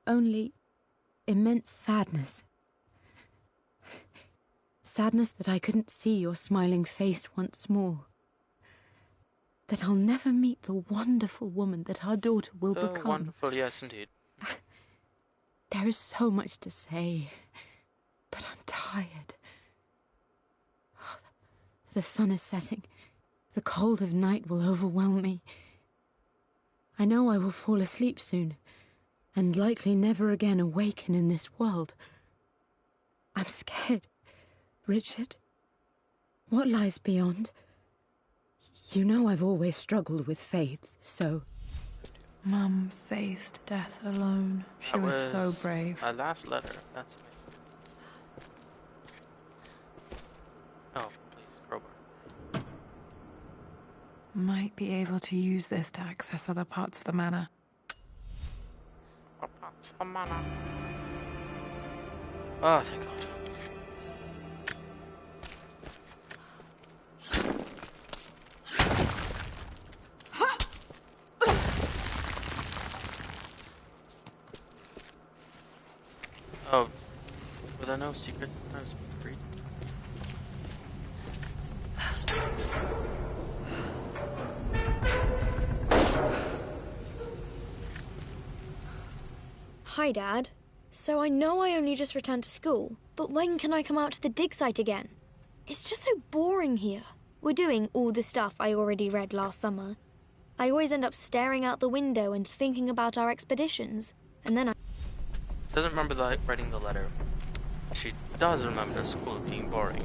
Only immense sadness. Sadness that I couldn't see your smiling face once more. That I'll never meet the wonderful woman that our daughter will become. Wonderful, yes indeed. There is so much to say, but I'm tired. Oh, the sun is setting. The cold of night will overwhelm me. I know I will fall asleep soon, and likely never again awaken in this world. I'm scared. Richard, what lies beyond? You know I've always struggled with faith, so... Mum faced death alone. She was so brave. My last letter. That's amazing. Oh, please, crowbar. Might be able to use this to access other parts of the manor. Parts of the manor. Oh, thank God. Oh, were there no secrets I was supposed to read? Hi, Dad. So I know I only just returned to school, but when can I come out to the dig site again? It's just so boring here. We're doing all the stuff I already read last summer. I always end up staring out the window and thinking about our expeditions, and then I... Doesn't remember writing the letter. She does remember school being boring.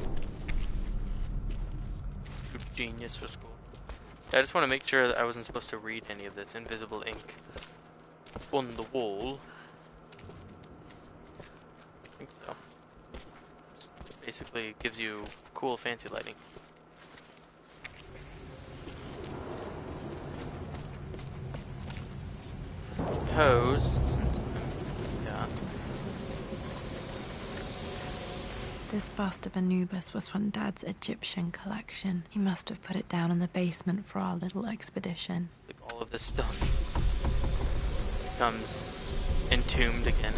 Too genius for school. Yeah, I just want to make sure that I wasn't supposed to read any of this invisible ink on the wall. I think so. Just basically gives you cool fancy lighting. Suppose, since yeah. This bust of Anubis was from Dad's Egyptian collection. He must have put it down in the basement for our little expedition. Like all of this stuff becomes entombed again.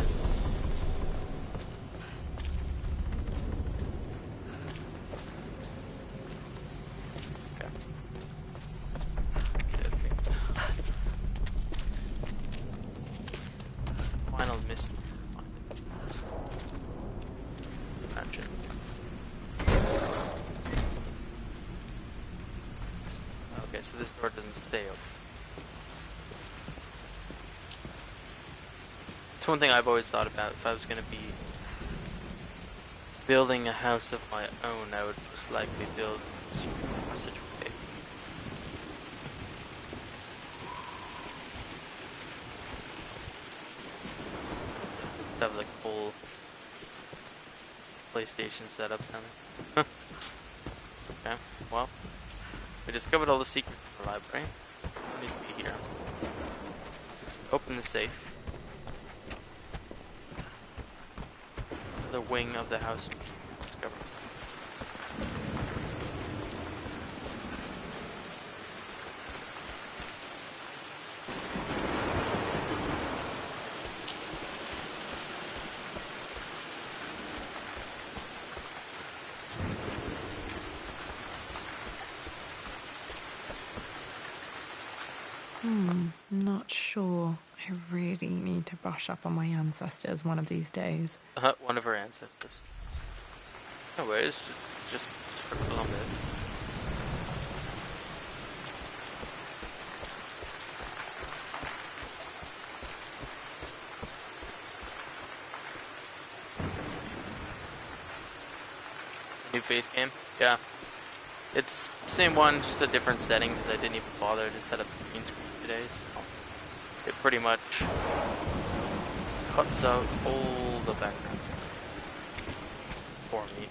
Okay. Final mystery. Imagine. Okay, so this door doesn't stay open. It's one thing I've always thought about. If I was going to be building a house of my own, I would most likely build a secret passageway. Have like a whole PlayStation setup down there. Okay, well, we discovered all the secrets in the library. We need to be here. Open the safe. The wing of the house discovered. Not sure. I really need to brush up on my ancestors one of these days. One of her ancestors. No worries, just for Columbus. New face cam? Yeah. It's the same one, just a different setting because I didn't even bother to set up the green screen today, so it pretty much cuts out all the background for me.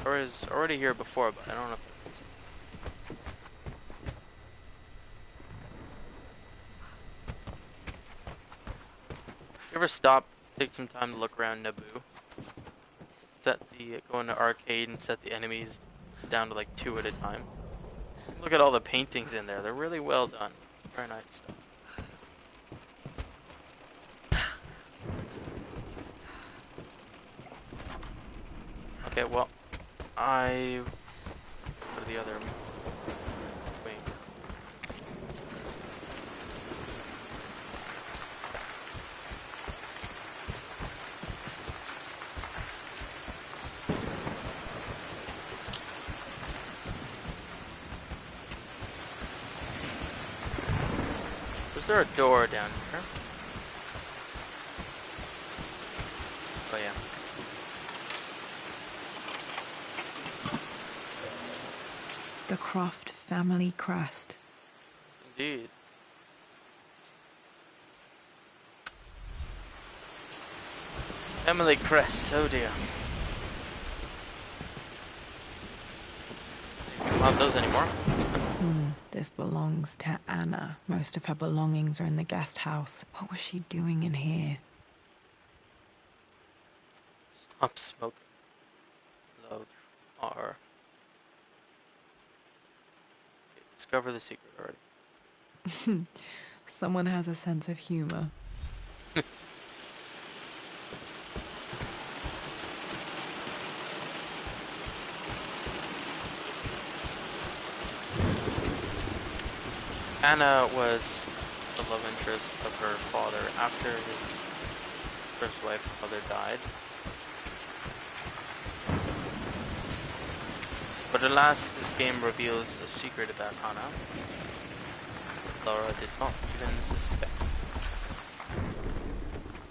Or is already here before, but I don't know if it's... You ever stop, take some time to look around Naboo? Go into arcade and set the enemies down to like 2 at a time. Look at all the paintings in there. They're really well done. Very nice stuff. Okay, well, I go to the other wing. Is there a door down here? Oh yeah. The Croft family crest. Indeed. Family crest, oh dear. You can't have those anymore. This belongs to Anna. Most of her belongings are in the guest house. What was she doing in here? Stop smoking. Love R. Discover the secret already. Someone has a sense of humor. Anna was the love interest of her father after his first wife and mother died. But alas, this game reveals a secret about Anna Laura did not even suspect.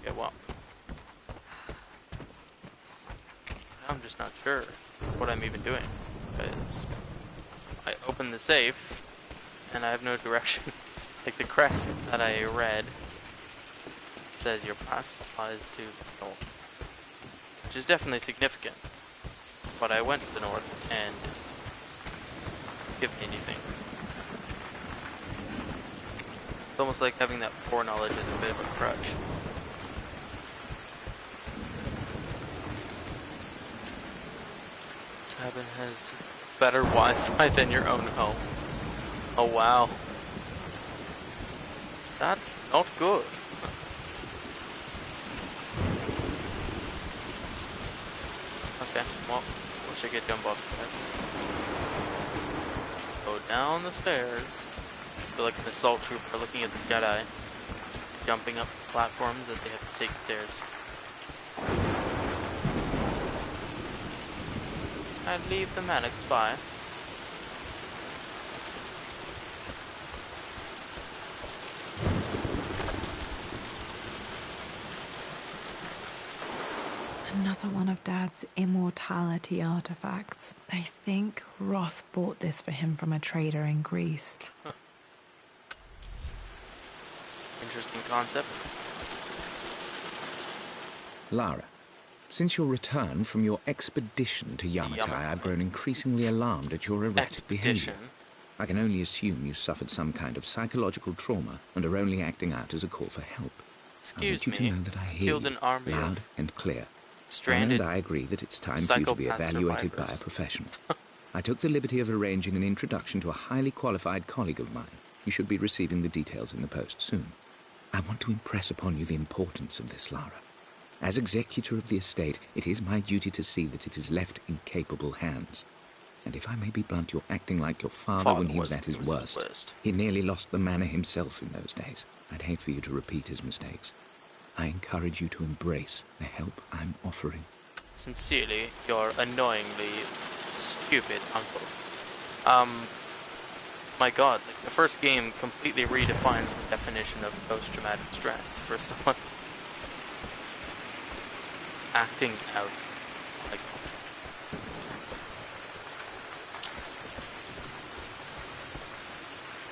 Okay, well, I'm just not sure what I'm even doing, because I opened the safe and I have no direction. Like the crest that I read says your path lies to the north, which is definitely significant. But I went to the north and didn't give me anything. It's almost like having that foreknowledge is a bit of a crutch. Cabin has better Wi-Fi than your own home. Oh wow. That's not good. Okay, well, we should get jump off there. Go down the stairs. Feel like an assault trooper looking at the Jedi. Jumping up platforms that they have to take stairs. And leave the Mannix by. Another one of Dad's immortality artifacts. I think Roth bought this for him from a trader in Greece. Interesting concept. Lara, Since your return from your expedition to Yamatai, I've grown increasingly alarmed at your erratic behavior. I can only assume you suffered some kind of psychological trauma and are only acting out as a call for help. Excuse I want you to know that I hear you, loud and clear. And I agree that it's time for you to be evaluated by a professional. I took the liberty of arranging an introduction to a highly qualified colleague of mine. You should be receiving the details in the post soon. I want to impress upon you the importance of this, Lara. As executor of the estate, it is my duty to see that it is left in capable hands. And if I may be blunt, you're acting like your father when he was at his worst. He nearly lost the manor himself in those days. I'd hate for you to repeat his mistakes. I encourage you to embrace the help I'm offering. Sincerely, your annoyingly stupid uncle. My god, like, the first game completely redefines the definition of post-traumatic stress for someone acting out. Like,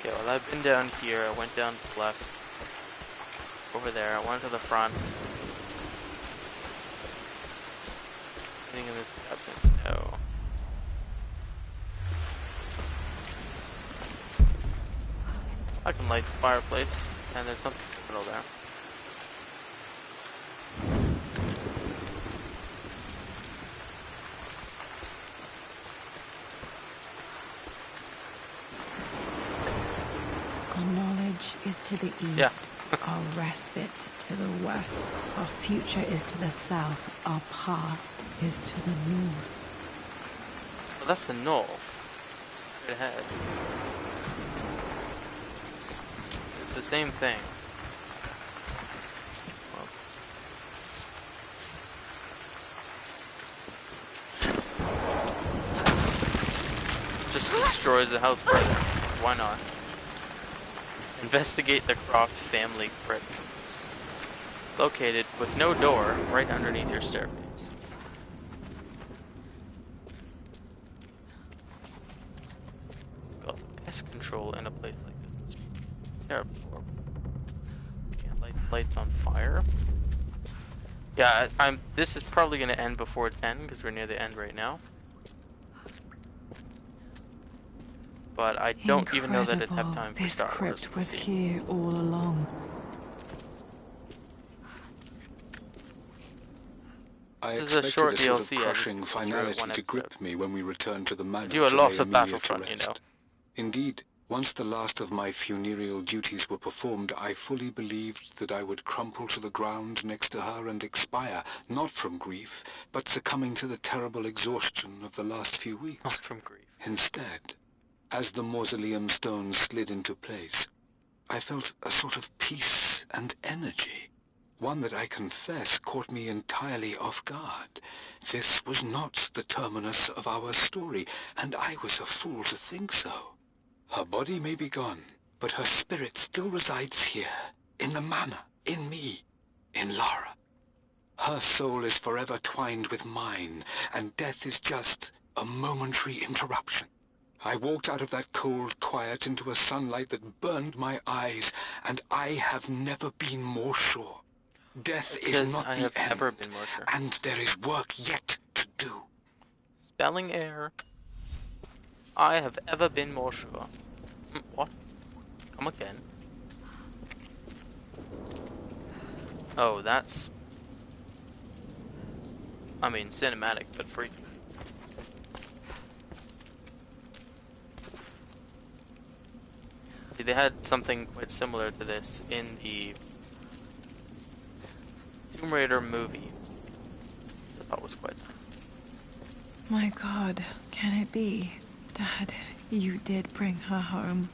okay, well, I've been down here, I went down to the left, over there, I went to the front. Anything in this cabinet? No. I can light the fireplace, and there's something in the middle there. Our knowledge is to the east, our respite to the west, our future is to the south, our past is to the north. Well, that's the north. Straight ahead. It's the same thing. Well. Just destroys the house further. Why not? Investigate the Croft family crypt. Located with no door right underneath your staircase. God, pest control in a place like this must be terrible. Can't light lights on fire. Yeah, this is probably going to end before 10 because we're near the end right now. But I don't even know that I'd have time for Star Wars. This crypt was here all along. This is a short DLC. Crushing finality to grip me when we return to the manor. Do a lot of Battlefront, you know. Indeed, once the last of my funereal duties were performed, I fully believed that I would crumple to the ground next to her and expire, not from grief, but succumbing to the terrible exhaustion of the last few weeks. Not from grief. Instead, as the mausoleum stones slid into place, I felt a sort of peace and energy. One that I confess caught me entirely off guard. This was not the terminus of our story, and I was a fool to think so. Her body may be gone, but her spirit still resides here, in the manor, in me, in Lara. Her soul is forever twined with mine, and death is just a momentary interruption. I walked out of that cold quiet into a sunlight that burned my eyes, and I have never been more sure. Death is not the end, and there is work yet to do. Spelling error. I have ever been more sure. What? Come again. Oh, that's... I mean, cinematic, but freaky. See, they had something quite similar to this in the Tomb Raider movie. I thought was quite nice. My God, can it be? Dad, you did bring her home.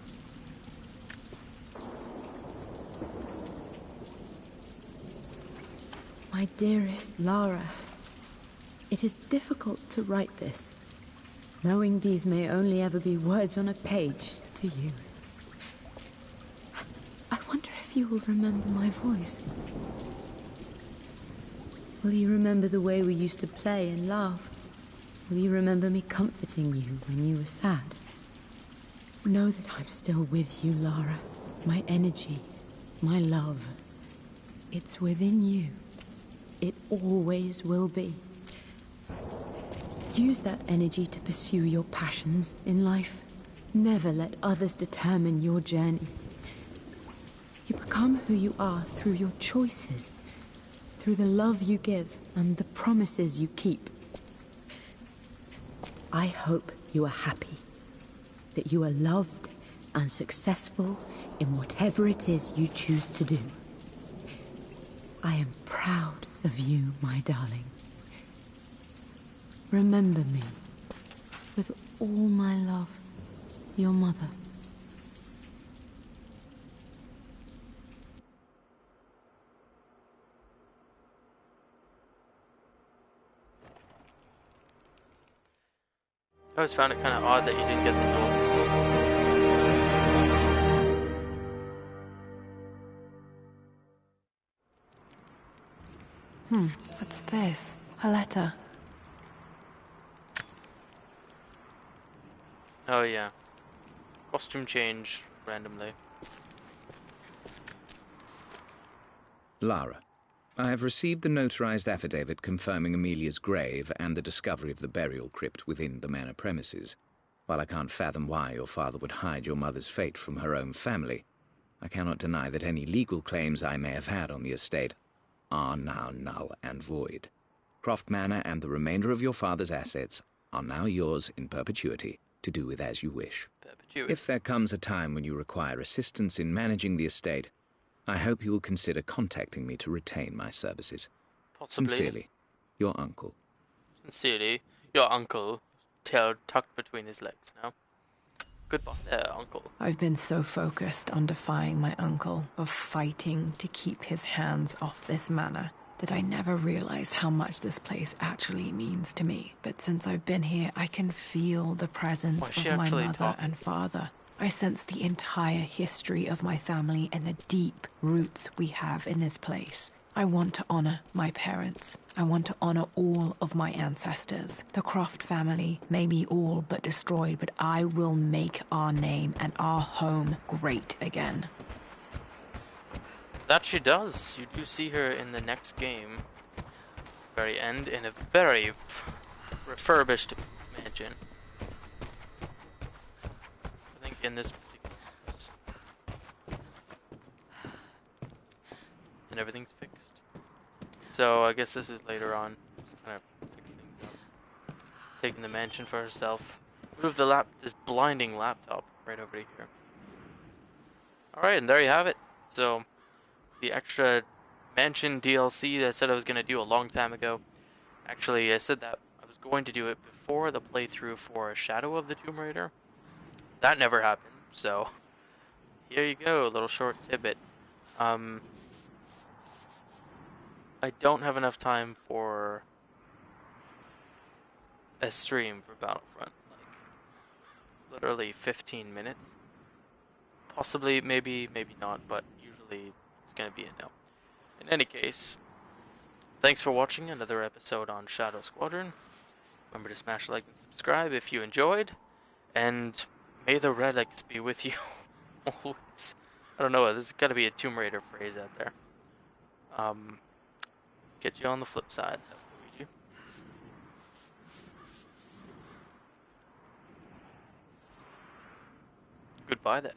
My dearest Lara, it is difficult to write this, knowing these may only ever be words on a page to you. I wonder if you will remember my voice. Will you remember the way we used to play and laugh? Will you remember me comforting you when you were sad? Know that I'm still with you, Lara. My energy, my love, it's within you. It always will be. Use that energy to pursue your passions in life. Never let others determine your journey. You become who you are through your choices, through the love you give and the promises you keep. I hope you are happy, that you are loved and successful in whatever it is you choose to do. I am proud of you, my darling. Remember me, with all my love, your mother. I always found it kind of odd that you didn't get the dual pistols. What's this? A letter. Oh yeah. Costume change randomly. Lara, I have received the notarized affidavit confirming Amelia's grave and the discovery of the burial crypt within the manor premises. While I can't fathom why your father would hide your mother's fate from her own family, I cannot deny that any legal claims I may have had on the estate are now null and void. Croft Manor and the remainder of your father's assets are now yours in perpetuity, to do with as you wish. Perpetuity. If there comes a time when you require assistance in managing the estate, I hope you will consider contacting me to retain my services. Possibly. Sincerely, your uncle. Sincerely, your uncle, tail tucked between his legs now. Goodbye there, uncle. I've been so focused on defying my uncle, of fighting to keep his hands off this manor, that I never realized how much this place actually means to me. But since I've been here, I can feel the presence of my mother and father. I sense the entire history of my family and the deep roots we have in this place. I want to honor my parents. I want to honor all of my ancestors. The Croft family may be all but destroyed, but I will make our name and our home great again. That she does. You do see her in the next game. Very end, in a very refurbished mansion. I think in this particular place. And everything's fixed. So I guess this is later on. Just kind of fix things up. Taking the mansion for herself. Move this blinding laptop right over to here. Alright, and there you have it. So the extra mansion DLC that I said I was going to do a long time ago. Actually, I said that I was going to do it before the playthrough for Shadow of the Tomb Raider. That never happened, so here you go, a little short tidbit. I don't have enough time for a stream for Battlefront. Like, literally 15 minutes. Possibly, maybe not, but usually it's gonna be a no. In any case, thanks for watching another episode on Shadow Squadron. Remember to smash like and subscribe if you enjoyed, and may the relics be with you always. I don't know, there's gotta be a Tomb Raider phrase out there. Get you on the flip side, Luigi. Goodbye there.